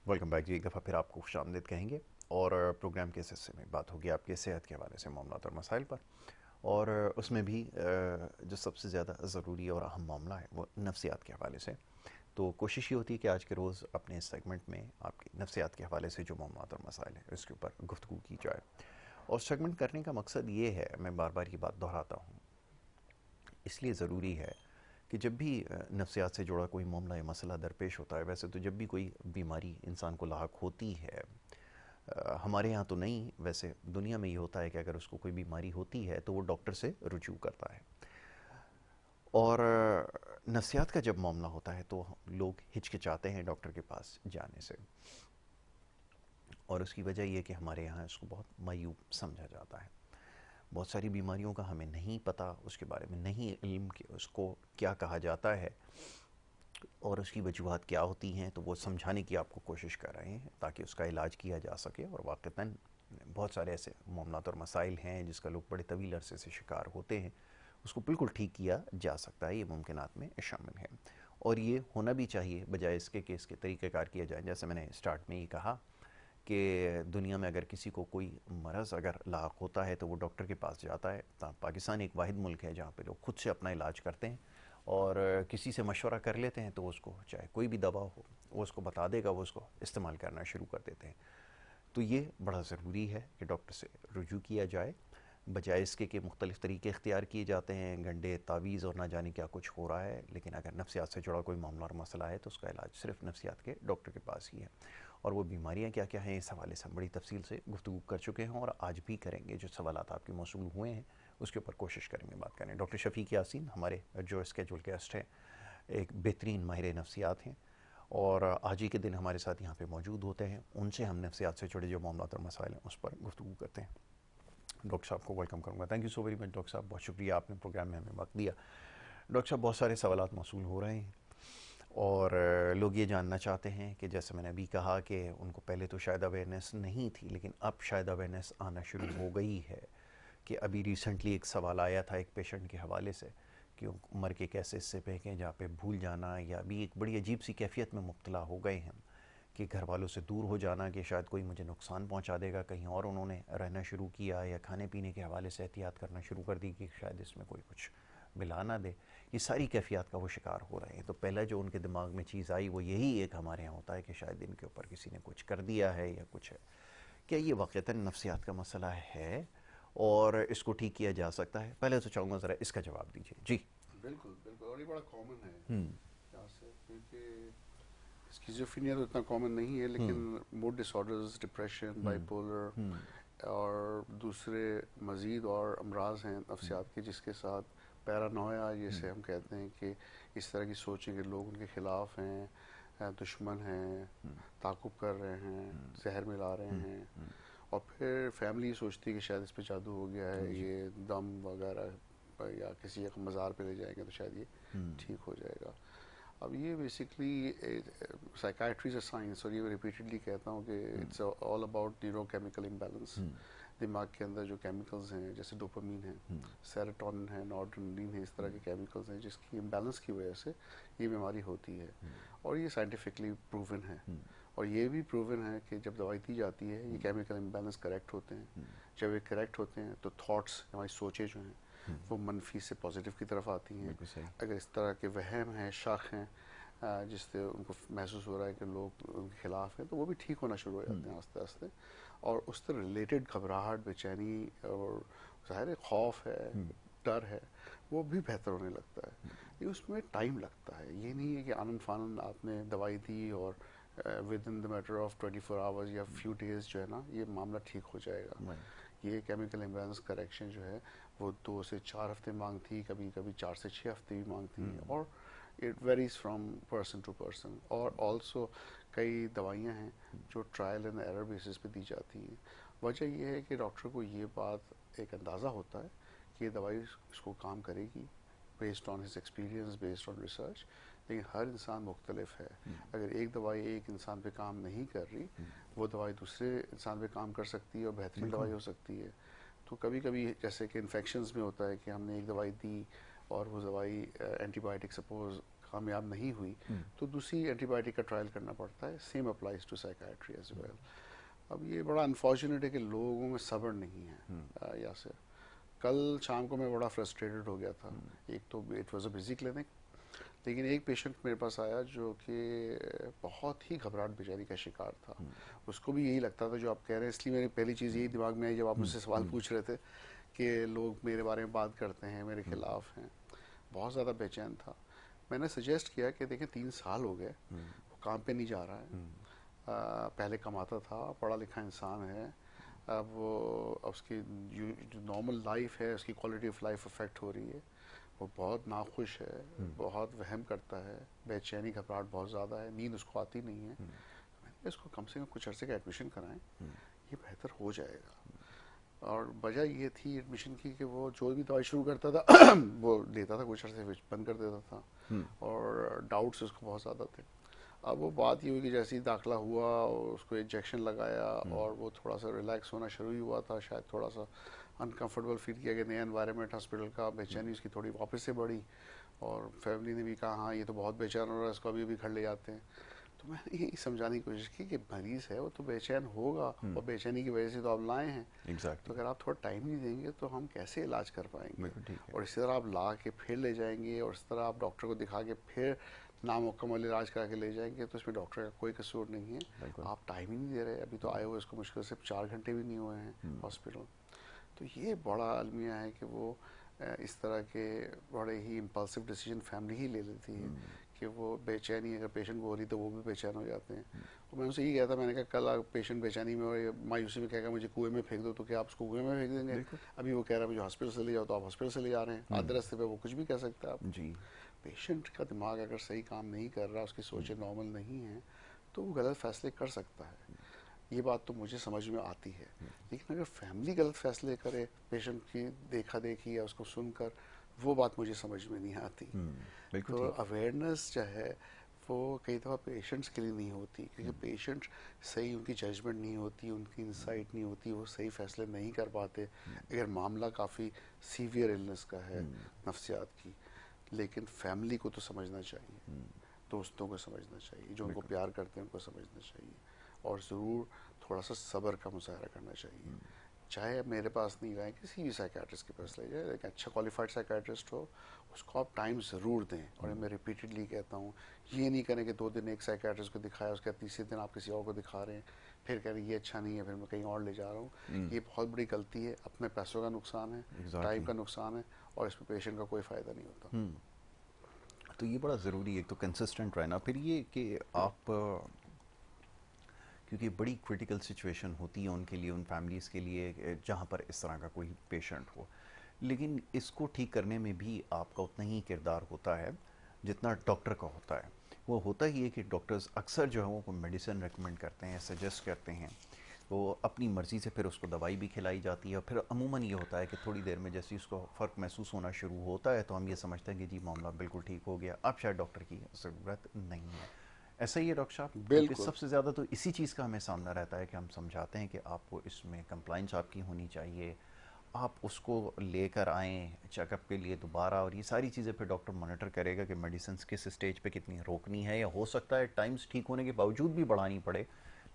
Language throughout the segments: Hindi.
वेलकम बैक जी। एक दफ़ा फिर आपको खुशामदीद कहेंगे और प्रोग्राम के इस हिस्से में बात होगी आपके सेहत के हवाले से मामलात और मसाइल पर। और उसमें भी जो सबसे ज़्यादा ज़रूरी और अहम मामला है वो नफ्सियात के हवाले से। तो कोशिश ये होती है कि आज के रोज़ अपने इस सेगमेंट में आपकी नफ्सियात के हवाले से जो मामलात और मसाइल हैं इसके ऊपर गुफ्तगू की जाए। और सेगमेंट करने का मकसद ये है, मैं बार बार ये बात दोहराता हूँ, इसलिए ज़रूरी है कि जब भी नफ्सियात से जुड़ा कोई मामला या मसला दरपेश होता है, वैसे तो जब भी कोई बीमारी इंसान को लाहक होती है, हमारे यहाँ तो नहीं, वैसे दुनिया में ये होता है कि अगर उसको कोई बीमारी होती है तो वो डॉक्टर से रुजू करता है। और नफ्सियात का जब मामला होता है तो लोग हिचकिचाते हैं डॉक्टर के पास जाने से। और उसकी वजह ये कि हमारे यहाँ इसको बहुत मायूब समझा जाता है। बहुत सारी बीमारियों का हमें नहीं पता, उसके बारे में नहीं इल्म कि उसको क्या कहा जाता है और उसकी वजूहत क्या होती हैं, तो वो समझाने की आपको कोशिश कर रहे हैं ताकि उसका इलाज किया जा सके। और वाक़तन बहुत सारे ऐसे मामलात और मसाइल हैं जिसका लोग बड़े तवील अरसे से शिकार होते हैं, उसको बिल्कुल ठीक किया जा सकता है, ये मुमकिनात में शामिल है। और ये होना भी चाहिए, बजाय इसके कि इसके तरीक़ेकार किए जाएँ। जैसे मैंने स्टार्ट में ही कहा कि दुनिया में अगर किसी को कोई मरज़ अगर लाक होता है तो वो डॉक्टर के पास जाता है। पाकिस्तान एक वाहिद मुल्क है जहाँ पे लोग खुद से अपना इलाज करते हैं और किसी से मशवरा कर लेते हैं, तो उसको चाहे कोई भी दवा हो वो उसको बता देगा, वो उसको इस्तेमाल करना शुरू कर देते हैं। तो ये बड़ा ज़रूरी है कि डॉक्टर से रुजू किया जाए, बजाय इसके कि मुख्तलिफ़ तरीके इख्तियार किए जाते हैं, गंडे तावीज़ और ना जाने क्या कुछ हो रहा है। लेकिन अगर नफ्सियात से जुड़ा कोई मामला और मसला है तो उसका इलाज सिर्फ नफ्सियात के डॉक्टर के पास ही है। और वो बीमारियाँ क्या क्या हैं, इस हवाले से हम बड़ी तफसील से गुफ्तगू कर चुके हैं और आज भी करेंगे। जो सवालात आपके मौसूल हुए हैं उसके ऊपर कोशिश करेंगे बात करें। डॉक्टर शफ़ीक यासीन हमारे जो स्केजुअल गेस्ट हैं, एक बेहतरीन माहिर नफ्सियात हैं और आज ही के दिन हमारे साथ यहाँ पे मौजूद होते हैं। उनसे हम नफ्सियात से जुड़े जो मामलात और मसाइल हैं उस पर गुफ्तगू करते हैं। डॉक्टर साहब को वेलकम करूँगा। Thank you so very much doctor साहब, बहुत शुक्रिया आपने प्रोग्राम में हमें वक्त दिया। डॉक्टर साहब, बहुत सारे सवालात मौसूल हो रहे हैं और लोग ये जानना चाहते हैं कि जैसे मैंने अभी कहा कि उनको पहले तो शायद अवेयरनेस नहीं थी, लेकिन अब शायद अवेयरनेस आना शुरू हो गई है। कि अभी रिसेंटली एक सवाल आया था एक पेशेंट के हवाले से कि उम्र के कैसे हिस्से पे हैं जहाँ पे भूल जाना या अभी एक बड़ी अजीब सी कैफियत में मुब्तला हो गए हैं कि घर वालों से दूर हो जाना कि शायद कोई मुझे नुकसान पहुंचा देगा कहीं, और उन्होंने रहना शुरू किया या खाने पीने के हवाले से एहतियात करना शुरू कर दी कि शायद इसमें कोई कुछ मिला ना दे। ये सारी कैफियत का वो शिकार हो रहे हैं। तो पहला जो उनके दिमाग में चीज़ आई वो यही एक हमारे यहाँ होता है कि शायद इनके ऊपर किसी ने कुछ कर दिया है या कुछ है। क्या ये वाक़तन नफ्सियात का मसला है और इसको ठीक किया जा सकता है? पहले तो चाहूँगा ज़रा इसका जवाब दीजिए जी। बिल्कुल बिल्कुल, और ये बड़ा कॉमन है हम्म। यहाँ से, क्योंकि स्किज़ोफ्रेनिया तो इतना कॉमन नहीं है, लेकिन हम्म। मूड डिसऑर्डर्स, डिप्रेशन, हम्म। बाइपोलर हम्म। और दूसरे मज़ीद और अमराज हैं नफ्सियात के, जिसके साथ पैरानोया हम्म। जिसे हम कहते हैं कि इस तरह की सोचें कि लोग उनके ख़िलाफ़ हैं, दुश्मन हैं, हम्म। ताक़ुब कर रहे हैं, हम्म। जहर मिला रहे हम्म। हैं। हम्म। और फिर फैमिली सोचती है कि शायद इस पे जादू हो गया है, जी। ये दम वगैरह या किसी एक मज़ार पे ले जाएंगे तो शायद ये हम्म। ठीक हो जाएगा। अब ये basically psychiatry is a science, और ये रिपीटेडली कहता हूँ कि hmm. It's all about neurochemical imbalance. Hmm. दिमाग के अंदर जो केमिकल्स हैं, जैसे डोपामीन है, हम्म। सेरोटोनिन है, नॉरड्रेनालिन है, इस तरह के केमिकल्स हैं जिसकी इम्बैलेंस की वजह से ये बीमारी होती है। और ये साइंटिफिकली प्रूवन है। हम्म। और ये भी प्रूवन है कि जब दवाई दी जाती है ये केमिकल इम्बैलेंस करेक्ट होते हैं। जब ये करेक्ट होते हैं तो थॉट्स, हमारी सोचें जो हैं वो मनफी से पॉजिटिव की तरफ आती हैं। बिल्कुल सही। अगर इस तरह के वहम हैं, शक हैं, जिससे उनको महसूस हो रहा है कि लोग उनके खिलाफ हैं, तो वो भी ठीक होना शुरू हो जाते हैं आस्ते आस्ते। और उससे रिलेटेड घबराहट, बेचैनी और ज़ाहिर है खौफ है, डर है, वो भी बेहतर होने लगता है। ये उसमें टाइम लगता है, ये नहीं है कि आनन फानन आपने दवाई दी और with in the matter of 24 hours या फ्यू डेज जो है ना ये मामला ठीक हो जाएगा। राइट। ये केमिकल इम्बैलेंस करेक्शन जो है वो 2 से 4 हफ्ते मांगती, कभी कभी 4 से 6 हफ्ते भी मांगती है। और it varies from person to person. और ऑल्सो कई दवाइयाँ हैं जो ट्रायल एंड एरर बेसिस पे दी जाती हैं। वजह यह है कि डॉक्टर को ये बात एक अंदाज़ा होता है कि ये दवाई इसको काम करेगी, based on his experience, based on research. लेकिन हर इंसान मुख्तलिफ है। अगर एक दवाई एक इंसान पे काम नहीं कर रही, वो दवाई दूसरे इंसान पे काम कर सकती है और बेहतरीन दवाई बिल्कुल। हो सकती है। तो कभी कभी जैसे कि इन्फेक्शंस में होता है कि हमने एक दवाई दी और वो दवाई एंटीबायोटिक सपोज कामयाब नहीं हुई तो दूसरी एंटीबायोटिक का ट्रायल करना पड़ता है। Same applies to psychiatry as well. अब ये बड़ा अनफॉर्चुनेट है कि लोगों में सब्र नहीं है। यासिर, कल शाम को मैं बड़ा फ्रस्ट्रेटेड हो गया था। एक तो it was a busy clinic, लेकिन एक पेशेंट मेरे पास आया जो कि बहुत ही घबराहट बेचारी का शिकार था। उसको भी यही लगता था जो आप कह रहे हैं, इसलिए मेरी पहली चीज़ यही दिमाग में आई जब आप मुझसे सवाल पूछ रहे थे कि लोग मेरे बारे में बात करते हैं, मेरे खिलाफ हैं। बहुत ज़्यादा बेचैन था। मैंने सजेस्ट किया कि देखें 3 साल हो गए, वो काम पे नहीं जा रहा है। पहले कमाता था, पढ़ा लिखा इंसान है। अब वो उसकी जो नॉर्मल लाइफ है, उसकी क्वालिटी ऑफ लाइफ अफेक्ट हो रही है। वो बहुत नाखुश है, बहुत वहम करता है, बेचैनी घबराहट बहुत ज़्यादा है, नींद उसको आती नहीं है। मैंने इसको कम से कम कुछ अर्से का एडमिशन कराएं, ये बेहतर हो जाएगा। और वजह ये थी एडमिशन की कि वो जो भी दवाई शुरू करता था वो लेता था, कुछ अर्से बंद कर देता था और डाउट्स उसको बहुत ज़्यादा थे। अब वो बात ये हुई कि जैसे ही दाखिला हुआ और उसको इंजेक्शन लगाया और वो थोड़ा सा रिलैक्स होना शुरू ही हुआ था, शायद थोड़ा सा अनकंफर्टेबल फील किया कि नया एनवायरनमेंट हॉस्पिटल का, बेचैनी उसकी थोड़ी वापस से बढ़ी। और फैमिली ने भी कहा हाँ ये तो बहुत बेचैन हो रहा है, इसको अभी अभी घर ले जाते हैं। तो मैंने यही समझाने की कोशिश की कि मरीज़ है वो तो बेचैन होगा और बेचैनी की वजह से तो आप लाए हैं। तो अगर आप थोड़ा टाइम नहीं देंगे तो हम कैसे इलाज कर पाएंगे। और इसी तरह आप ला के फिर ले जाएंगे और इस तरह आप डॉक्टर को दिखा के फिर नामुकम्मल इलाज करा के ले जाएंगे, तो इसमें डॉक्टर का कोई कसूर नहीं है। आप टाइम ही नहीं दे रहे। अभी तो आए हुए इसको मुश्किल से 4 घंटे भी नहीं हुए हैं हॉस्पिटल। तो ये बड़ा अलमिया है कि वो इस तरह के बड़े ही इम्पल्सिव डिसीजन फैमिली ही ले लेती है कि वो बेचैनी, अगर पेशेंट को हो रही तो वो भी बेचैन हो जाते हैं। और मैं उनसे यही कहता, मैंने कहा कल पेशेंट बेचैनी में और मायूसी में कहेगा मुझे कुएं में फेंक दो, तो क्या आप उसको कुएं में फेंक देंगे? अभी वो कह रहा है मुझे हॉस्पिटल से ले जाओ, तो आप हॉस्पिटल से ले जा रहे हैं। आधे रास्ते पे वो कुछ भी कह सकता है आप जी। पेशेंट का दिमाग अगर सही काम नहीं कर रहा, उसकी सोचें नॉर्मल नहीं है, तो वो गलत फैसले कर सकता है। ये बात तो मुझे समझ में आती है। लेकिन अगर फैमिली गलत फैसले करे पेशेंट की देखा देखी या उसको सुनकर, वो बात मुझे समझ में नहीं आती। तो अवेयरनेस जो है वो कई दफ़ा पेशेंट्स के लिए नहीं होती, क्योंकि पेशेंट सही, उनकी जजमेंट नहीं होती, उनकी इंसाइट नहीं होती, वो सही फैसले नहीं कर पाते अगर मामला काफ़ी सीवियर इलनेस का है, नफ्सियात की। लेकिन फैमिली को तो समझना चाहिए, दोस्तों को समझना चाहिए, जो उनको प्यार करते हैं उनको समझना चाहिए, और ज़रूर थोड़ा सा सब्र का मुजाहरा करना चाहिए। चाहे अब मेरे पास नहीं जाए, किसी भी साइकियाट्रिस्ट के पास ले जाए, एक अच्छा क्वालिफाइड साइकियाट्रिस्ट हो, उसको आप टाइम ज़रूर दें। और मैं रिपीटेडली कहता हूँ, ये नहीं करें कि 2 दिन एक साइकियाट्रिस्ट को दिखाया, उसके बाद तीसरे दिन आप किसी और को दिखा रहे हैं, फिर कह रहे हैं ये अच्छा नहीं है, फिर मैं कहीं और ले जा रहा हूँ। ये बहुत बड़ी गलती है, अपने पैसों का नुकसान है, टाइम का नुकसान है, और इसमें पेशेंट का कोई फ़ायदा नहीं होता। तो ये बड़ा ज़रूरी है, एक तो कंसिस्टेंट रहना, फिर ये कि आप क्योंकि बड़ी क्रिटिकल सिचुएशन होती है उनके लिए, उन फैमिलीज़ के लिए जहाँ पर इस तरह का कोई पेशेंट हो, लेकिन इसको ठीक करने में भी आपका उतना ही किरदार होता है जितना डॉक्टर का होता है। वो होता ही है कि डॉक्टर्स अक्सर जो है वो मेडिसिन रेकमेंड करते हैं, सजेस्ट करते हैं, वो अपनी मर्ज़ी से फिर उसको दवाई भी खिलाई जाती है। और फिर अमूमन ये होता है कि थोड़ी देर में जैसे उसको फ़र्क महसूस होना शुरू होता है तो हम ये समझते हैं कि जी मामला बिल्कुल ठीक हो गया, अब शायद डॉक्टर की ज़रूरत नहीं है। ऐसा ही है डॉक्टर साहब, क्योंकि सबसे ज़्यादा तो इसी चीज़ का हमें सामना रहता है कि हम समझाते हैं कि आपको इसमें कंप्लाइंस आपकी होनी चाहिए, आप उसको लेकर आएँ चेकअप के लिए दोबारा, और ये सारी चीज़ें फिर डॉक्टर मॉनिटर करेगा कि मेडिसिन किस स्टेज पे कितनी रोकनी है, या हो सकता है टाइम्स ठीक होने के बावजूद भी बढ़ानी पड़े,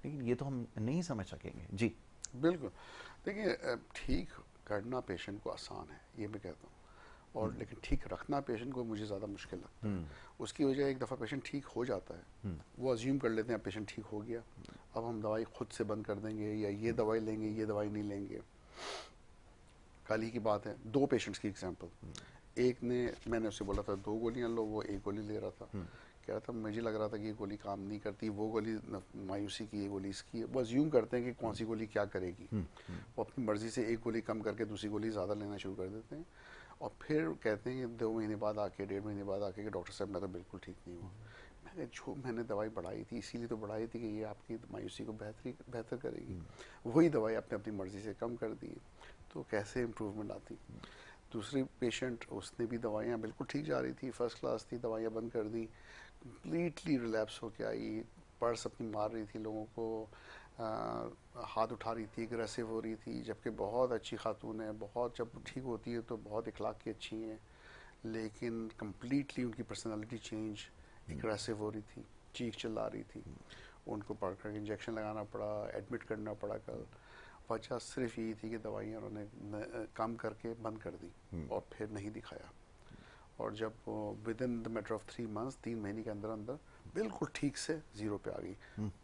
लेकिन ये तो हम नहीं समझ सकेंगे जी। बिल्कुल। देखिए, ठीक करना पेशेंट को आसान है, ये मैं कहता हूँ, और लेकिन ठीक रखना पेशेंट को मुझे ज़्यादा मुश्किल लगता है। उसकी वजह एक दफ़ा पेशेंट ठीक हो जाता है, वो अज्यूम कर लेते हैं पेशेंट ठीक हो गया, अब हम दवाई खुद से बंद कर देंगे, या ये दवाई लेंगे, ये दवाई नहीं लेंगे। कल ही की बात है, 2 पेशेंट्स की एग्जांपल। एक ने, मैंने उससे बोला था 2 गोलियां लो, वो 1 गोली ले रहा था। कह रहा था मुझे लग रहा था कि ये गोली काम नहीं करती, वो गोली मायूसी की, ये गोली इसकी है। वो अज्यूम करते हैं कि कौन सी गोली क्या करेगी। वो अपनी मर्जी से एक गोली कम करके दूसरी गोली ज़्यादा लेना शुरू कर देते हैं, और फिर कहते हैं कि 2 महीने बाद आके, 1.5 महीने बाद आके कि डॉक्टर साहब मैं तो बिल्कुल ठीक नहीं हुआ। जो मैंने दवाई बढ़ाई थी इसीलिए तो बढ़ाई थी कि ये आपकी मायूसी को बेहतर करेगी, वही दवाई आपने अपनी मर्जी से कम कर दी, तो कैसे इम्प्रूवमेंट आती। दूसरी पेशेंट, उसने भी दवाइयाँ बिल्कुल ठीक जा रही थी, फर्स्ट क्लास थी, दवाइयाँ बंद कर दी, कम्प्लीटली रिलैप्स होके आई, पर्स अपनी मार रही थी, लोगों को हाथ उठा रही थी, अग्रेसिव हो रही थी, जबकि बहुत अच्छी खातून है, बहुत जब ठीक होती है तो बहुत इखलाक की अच्छी हैं, लेकिन कम्प्लीटली उनकी पर्सनालिटी चेंज, एग्रेसिव हो रही थी, चीख चिल्ला रही थी, उनको पकड़ इंजेक्शन लगाना पड़ा, एडमिट करना पड़ा कल। वजह सिर्फ यही थी कि दवाइयाँ उन्होंने कम करके बंद कर दी और फिर नहीं दिखाया। और जब with in the matter of 3 months, 3 महीने के अंदर अंदर बिल्कुल ठीक से 0 पे आ गई,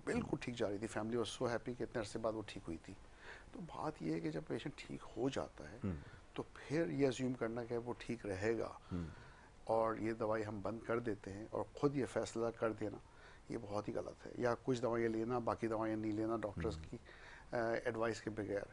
बिल्कुल ठीक जा रही थी। फैमिली वॉज सो हैप्पी कि इतने अरसे बाद वो ठीक हुई थी। तो बात ये है कि जब पेशेंट ठीक हो जाता है तो फिर ये अज्यूम करना कि वो ठीक रहेगा और ये दवाई हम बंद कर देते हैं और ख़ुद ये फैसला कर देना, ये बहुत ही गलत है। या कुछ दवाइयाँ लेना, बाकी दवाइयाँ नहीं लेना डॉक्टर्स की एडवाइस के बगैर,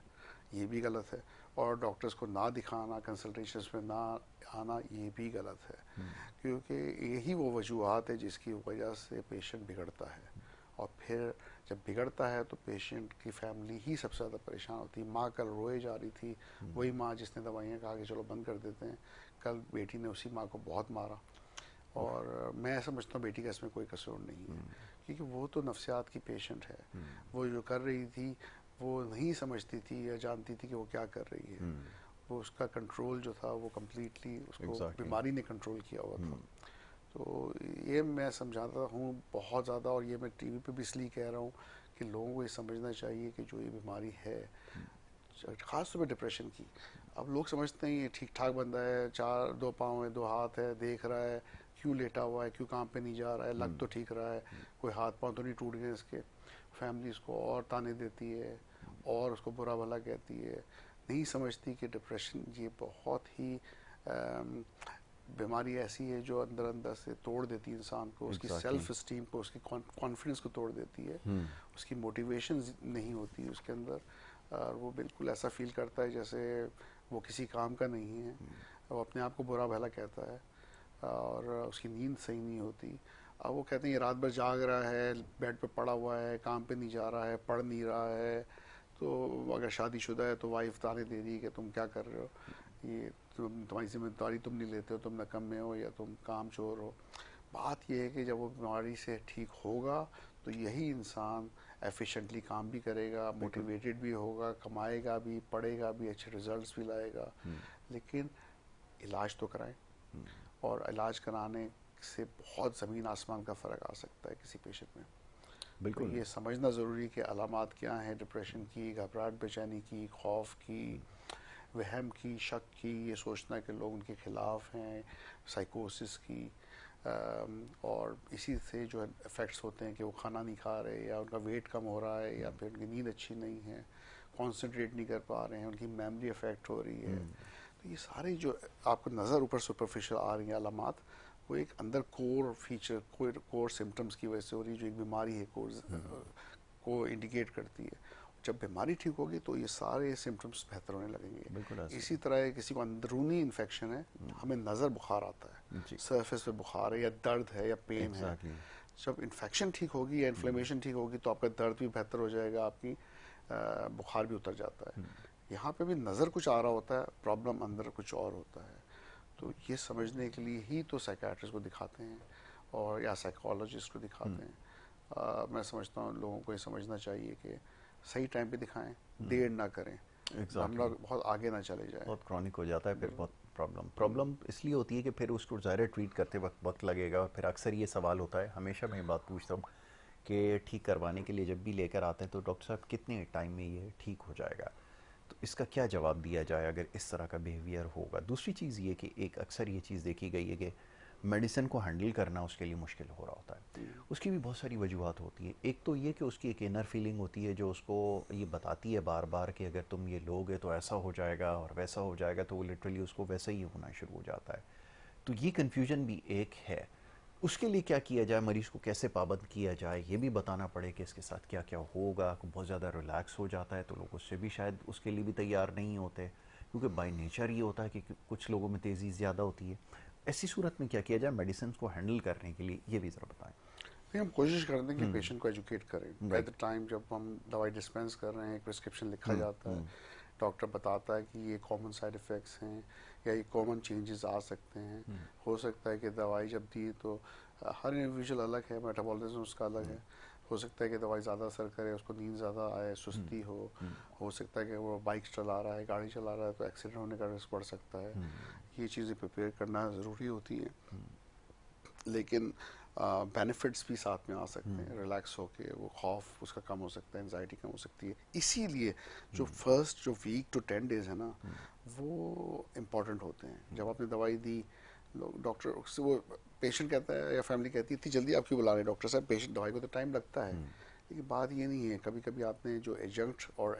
ये भी गलत है। और डॉक्टर्स को ना दिखाना, कंसल्टेशंस में ना आना, ये भी गलत है। क्योंकि यही वो वजूहत है जिसकी वजह से पेशेंट बिगड़ता है। और फिर जब बिगड़ता है तो पेशेंट की फैमिली ही सबसे ज़्यादा परेशान होती है। माँ कल रोए जा रही थी, वही माँ जिसने दवाइयाँ कहा कि चलो बंद कर देते हैं, कल बेटी ने उसी माँ को बहुत मारा। और मैं समझता हूँ बेटी का इसमें कोई कसूर नहीं है, क्योंकि वो तो नफ्सियात की पेशेंट है। वो जो कर रही थी वो नहीं समझती थी या जानती थी कि वो क्या कर रही है। वो उसका कंट्रोल जो था वो कम्प्लीटली उसको बीमारी ने कंट्रोल किया हुआ था। तो ये मैं समझाता हूँ बहुत ज़्यादा, और ये मैं टीवी पे भी इसलिए कह रहा हूँ कि लोगों को ये समझना चाहिए कि जो ये बीमारी है, ख़ास तौर पर डिप्रेशन की, अब लोग समझते हैं ये ठीक ठाक बंदा है, 2 पाँव है, 2 हाथ है, देख रहा है, क्यों लेटा हुआ है, क्यों काम पे नहीं जा रहा है, लग तो ठीक रहा है, कोई हाथ पाँव तो नहीं टूट गए इसके। फैमिली इसको और ताने देती है और उसको बुरा भला कहती है, नहीं समझती कि डिप्रेशन ये बहुत ही बीमारी ऐसी है जो अंदर अंदर से तोड़ देती है इंसान को, उसकी सेल्फ इस्टीम को, उसकी कॉन्फिडेंस को तोड़ देती है, उसकी मोटिवेशन नहीं होती उसके अंदर, और वो बिल्कुल ऐसा फील करता है जैसे वो किसी काम का नहीं है, वो अपने आप को बुरा भला कहता है और उसकी नींद सही नहीं होती। अब वो कहते हैं ये रात भर जाग रहा है, बेड पे पड़ा हुआ है, काम पे नहीं जा रहा है, पढ़ नहीं रहा है। तो अगर शादीशुदा है तो वाइफ ताने दे रही है कि तुम क्या कर रहे हो, ये तुम्हारी जिम्मेदारी तुम नहीं लेते हो, तुम नकम्मे हो या तुम काम चोर हो। बात यह है कि जब वो बीमारी से ठीक होगा तो यही इंसान एफिशिएंटली काम भी करेगा, मोटिवेटेड भी होगा, कमाएगा भी, पढ़ेगा भी, अच्छे रिजल्ट्स भी लाएगा। लेकिन इलाज तो कराएं, और इलाज कराने से बहुत ज़मीन आसमान का फ़र्क आ सकता है किसी पेशेंट में। बिल्कुल। तो ये समझना ज़रूरी कि अलामात क्या हैं डिप्रेशन की, घबराहट, बेचैनी की, खौफ की, वहम की, शक की, ये सोचना कि लोग उनके ख़िलाफ़ हैं, साइकोसिस की, और इसी से जो इफ़ेक्ट्स होते हैं कि वो खाना नहीं खा रहे, या उनका वेट कम हो रहा है, या फिर उनकी नींद अच्छी नहीं है, कंसंट्रेट नहीं कर पा रहे हैं, उनकी मेमोरी अफेक्ट हो रही है। तो ये सारे जो आपको नज़र ऊपर सुपरफिशियल आ रही हैं अलामात, वो एक अंदर कोर फीचर, कोर सिम्टम्स की वजह से हो रही है, जो एक बीमारी है को इंडिकेट करती है। जब बीमारी ठीक होगी तो ये सारे सिम्टम्स बेहतर होने लगेंगे। इसी तरह किसी को अंदरूनी इन्फेक्शन है, हमें नज़र बुखार आता है, सरफेस पे बुखार है या दर्द है या पेन है। जब इन्फेक्शन ठीक होगी या इन्फ्लेमेशन ठीक होगी तो आपका दर्द भी बेहतर हो जाएगा, आपकी बुखार भी उतर जाता है। यहाँ पे भी नज़र कुछ आ रहा होता है, प्रॉब्लम अंदर कुछ और होता है। तो ये समझने के लिए ही तो साइकियाट्रिस्ट को दिखाते हैं और या साइकोलॉजिस्ट को दिखाते हैं। मैं समझता हूँ लोगों को ये समझना चाहिए कि सही टाइम पे दिखाएं, देर ना करें, हम लोग बहुत आगे ना चले जाएं। बहुत क्रॉनिक हो जाता है फिर, बहुत प्रॉब्लम इसलिए होती है कि फिर उसको ज़ाहिर ट्रीट करते वक्त लगेगा। और फिर अक्सर ये सवाल होता है, हमेशा मैं बात पूछता हूँ कि ठीक करवाने के लिए जब भी लेकर आते हैं तो डॉक्टर साहब कितने टाइम में ये ठीक हो जाएगा, तो इसका क्या जवाब दिया जाए अगर इस तरह का बिहेवियर होगा। दूसरी चीज़ ये कि एक अक्सर ये चीज़ देखी गई है कि मेडिसिन को हैंडल करना उसके लिए मुश्किल हो रहा होता है। उसकी भी बहुत सारी वजूहत होती है। एक तो ये कि उसकी एक इनर फीलिंग होती है जो उसको ये बताती है बार बार कि अगर तुम ये लोगे तो ऐसा हो जाएगा और वैसा हो जाएगा, तो वो लिटरली उसको वैसा ही होना शुरू हो जाता है। तो ये कन्फ्यूजन भी एक है। उसके लिए क्या किया जाए, मरीज़ को कैसे पाबंद किया जाए, ये भी बताना पड़े कि इसके साथ क्या क्या होगा। बहुत ज़्यादा रिलैक्स हो जाता है तो लोग उससे भी शायद उसके लिए भी तैयार नहीं होते, क्योंकि बाय नेचर ये होता है कि कुछ लोगों में तेज़ी ज़्यादा होती है। ऐसी सूरत में क्या किया जाए मेडिसिन को हैंडल करने के लिए, ये भी ज़रा बताएं। हम कोशिश करते हैं कि पेशेंट को एजुकेट करें। एट द टाइम जब हम दवाई डिस्पेंस कर रहे हैं, एक प्रिस्क्रिप्शन लिखा जाता है, डॉक्टर बताता है कि ये कॉमन साइड इफ़ेक्ट्स हैं या ये कॉमन चेंजेस आ सकते हैं। हो सकता है कि दवाई जब दी तो हर इंडिविजुअल अलग है, मेटाबॉलिज्म उसका अलग है, हो सकता है कि दवाई ज़्यादा असर करे, उसको नींद ज़्यादा आए, सुस्ती हो सकता है कि वो बाइक चला रहा है, गाड़ी चला रहा है तो एक्सीडेंट होने का रिस्क बढ़ सकता है। ये चीज़ें प्रिपेयर करना ज़रूरी होती हैं, लेकिन बेनिफिट्स भी साथ में आ सकते हैं। रिलैक्स होके वो खौफ उसका कम हो सकता है, एंजाइटी कम हो सकती है। इसीलिए जो फर्स्ट जो वीक टू 10 डेज है ना, वो इम्पॉर्टेंट होते हैं। जब आपने दवाई दी, डॉक्टर से वो पेशेंट कहता है या फैमिली कहती है इतनी जल्दी आप क्यों बुला रहे हैं डॉक्टर साहब, पेशेंट दवाई को तो टाइम लगता है। लेकिन बात ये नहीं है, कभी कभी आपने जो एडजंक्ट और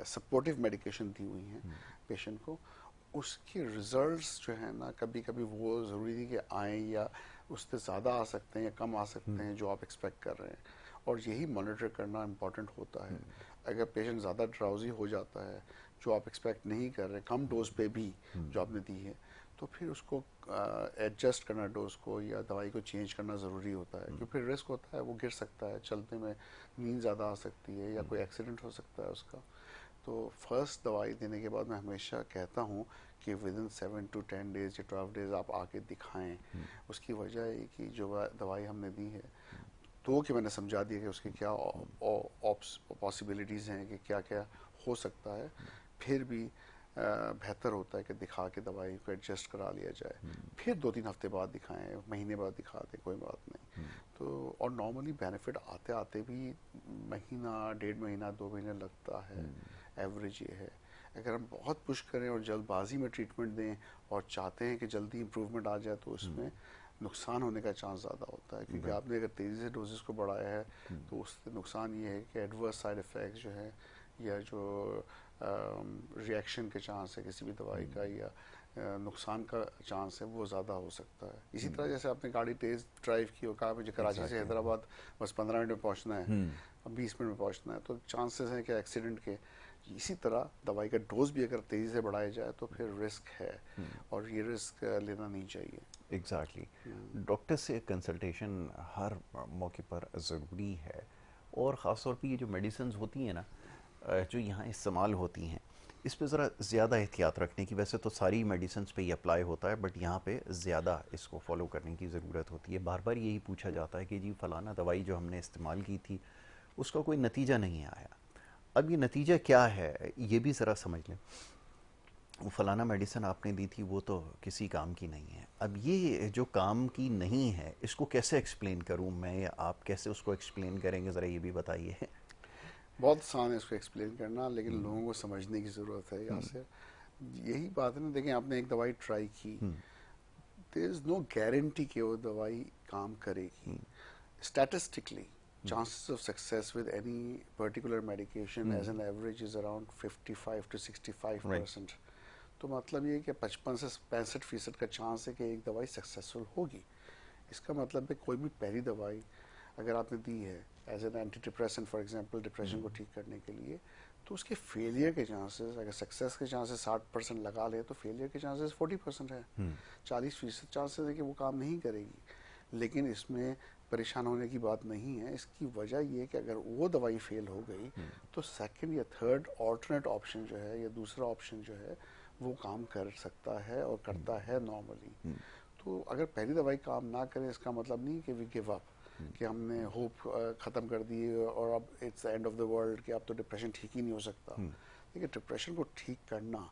सपोर्टिव मेडिकेशन दी हुई हैं पेशेंट को, उसके रिजल्ट्स जो है ना, कभी कभी वो ज़रूरी नहीं कि आए, या उससे ज़्यादा आ सकते हैं या कम आ सकते हैं जो आप एक्सपेक्ट कर रहे हैं। और यही मॉनिटर करना इम्पॉर्टेंट होता है। अगर पेशेंट ज़्यादा ड्राउजी हो जाता है, जो आप एक्सपेक्ट नहीं कर रहे, कम डोज पे भी जो आपने दी है, तो फिर उसको एडजस्ट करना डोज को या दवाई को चेंज करना ज़रूरी होता है। क्योंकि फिर रिस्क होता है, वो गिर सकता है, चलते में नींद ज़्यादा आ सकती है या कोई एक्सीडेंट हो सकता है उसका। तो फर्स्ट दवाई देने के बाद मैं हमेशा कहता हूँ कि विद इन 7 to 10 डेज या 12 डेज आप आके दिखाएं। उसकी वजह है कि जो दवाई हमने दी है, तो कि मैंने समझा दिया कि उसकी क्या पॉसिबिलिटीज़ हैं, कि क्या क्या हो सकता है। फिर भी बेहतर होता है कि दिखा के दवाई को एडजस्ट करा लिया जाए। फिर 2-3 हफ्ते बाद दिखाएं, महीने बाद दिखा दें, कोई बात नहीं। तो और नॉर्मली बेनिफिट आते आते भी महीना, 1.5 महीना, 2 महीने लगता है, एवरेज ये है। अगर हम बहुत पुश करें और जल्दबाजी में ट्रीटमेंट दें और चाहते हैं कि जल्दी इम्प्रूवमेंट आ जाए, तो उसमें नुकसान होने का चांस ज़्यादा होता है। क्योंकि आपने अगर तेज़ी से डोजेस को बढ़ाया है, तो उससे नुकसान ये है कि एडवर्स साइड इफ़ेक्ट जो है, या जो रिएक्शन के चांस है किसी भी दवाई का, या नुकसान का चांस है, वो ज़्यादा हो सकता है। इसी तरह जैसे आपने गाड़ी तेज़ ड्राइव की और कहा मुझे कराची से हैदराबाद बस 15 मिनट में पहुंचना है, अब 20 मिनट में पहुंचना है, तो चांसेस हैं कि एक्सीडेंट के। इसी तरह दवाई का डोज भी अगर तेज़ी से बढ़ाया जाए तो फिर रिस्क है, और ये रिस्क लेना नहीं चाहिए। एग्जैक्टली डॉक्टर से कंसल्टेशन हर मौके पर ज़रूरी है। और ख़ास तौर पे ये जो मेडिसिन होती हैं ना, जो यहाँ इस्तेमाल होती हैं, इस पे ज़रा ज़्यादा एहतियात रखने की, वैसे तो सारी मेडिसिन पे ही अप्लाई होता है, बट यहाँ पे ज़्यादा इसको फॉलो करने की ज़रूरत होती है। बार बार यही पूछा जाता है कि जी फ़लाना दवाई जो हमने इस्तेमाल की थी उसका कोई नतीजा नहीं आया। अब ये नतीजा क्या है ये भी ज़रा समझ लें। वो फलाना मेडिसिन आपने दी थी वो तो किसी काम की नहीं है। अब ये जो काम की नहीं है इसको कैसे एक्सप्लेन करूं मैं, या आप कैसे उसको एक्सप्लेन करेंगे, ज़रा ये भी बताइए। बहुत आसान है इसको एक्सप्लेन करना, लेकिन लोगों को समझने की ज़रूरत है। यहाँ से यही बात है ना, देखें आपने एक दवाई ट्राई की, देयर इज़ नो गारंटी कि वो दवाई काम करेगी। Statistically chances of success with any particular medication as an average is around 55 to 65%। तो मतलब ये कि 55 से 65% का चांस है कि एक दवाई सक्सेसफुल होगी। इसका मतलब है कोई भी पहली दवाई अगर आपने दी है as an anti depressant for example, depression को ठीक करने के लिए, तो उसके फेलियर के चांसेस, अगर सक्सेस के चांसेस 60% लगा ले, तो फेलियर के चांसेस 40% है। 40% चांसेस है कि वो काम नहीं करेगी। लेकिन इसमें परेशान होने की बात नहीं है। इसकी वजह ये है कि अगर वो दवाई फेल हो गई, तो सेकंड या थर्ड ऑल्टरनेट ऑप्शन जो है, या दूसरा ऑप्शन जो है, वो काम कर सकता है और करता है नॉर्मली। तो अगर पहली दवाई काम ना करे, इसका मतलब नहीं कि वी गिव अप, कि हमने होप ख़त्म कर दी और अब it's the end of the world, कि अब तो डिप्रेशन ठीक ही नहीं हो सकता। देखिए, डिप्रेशन को ठीक करना,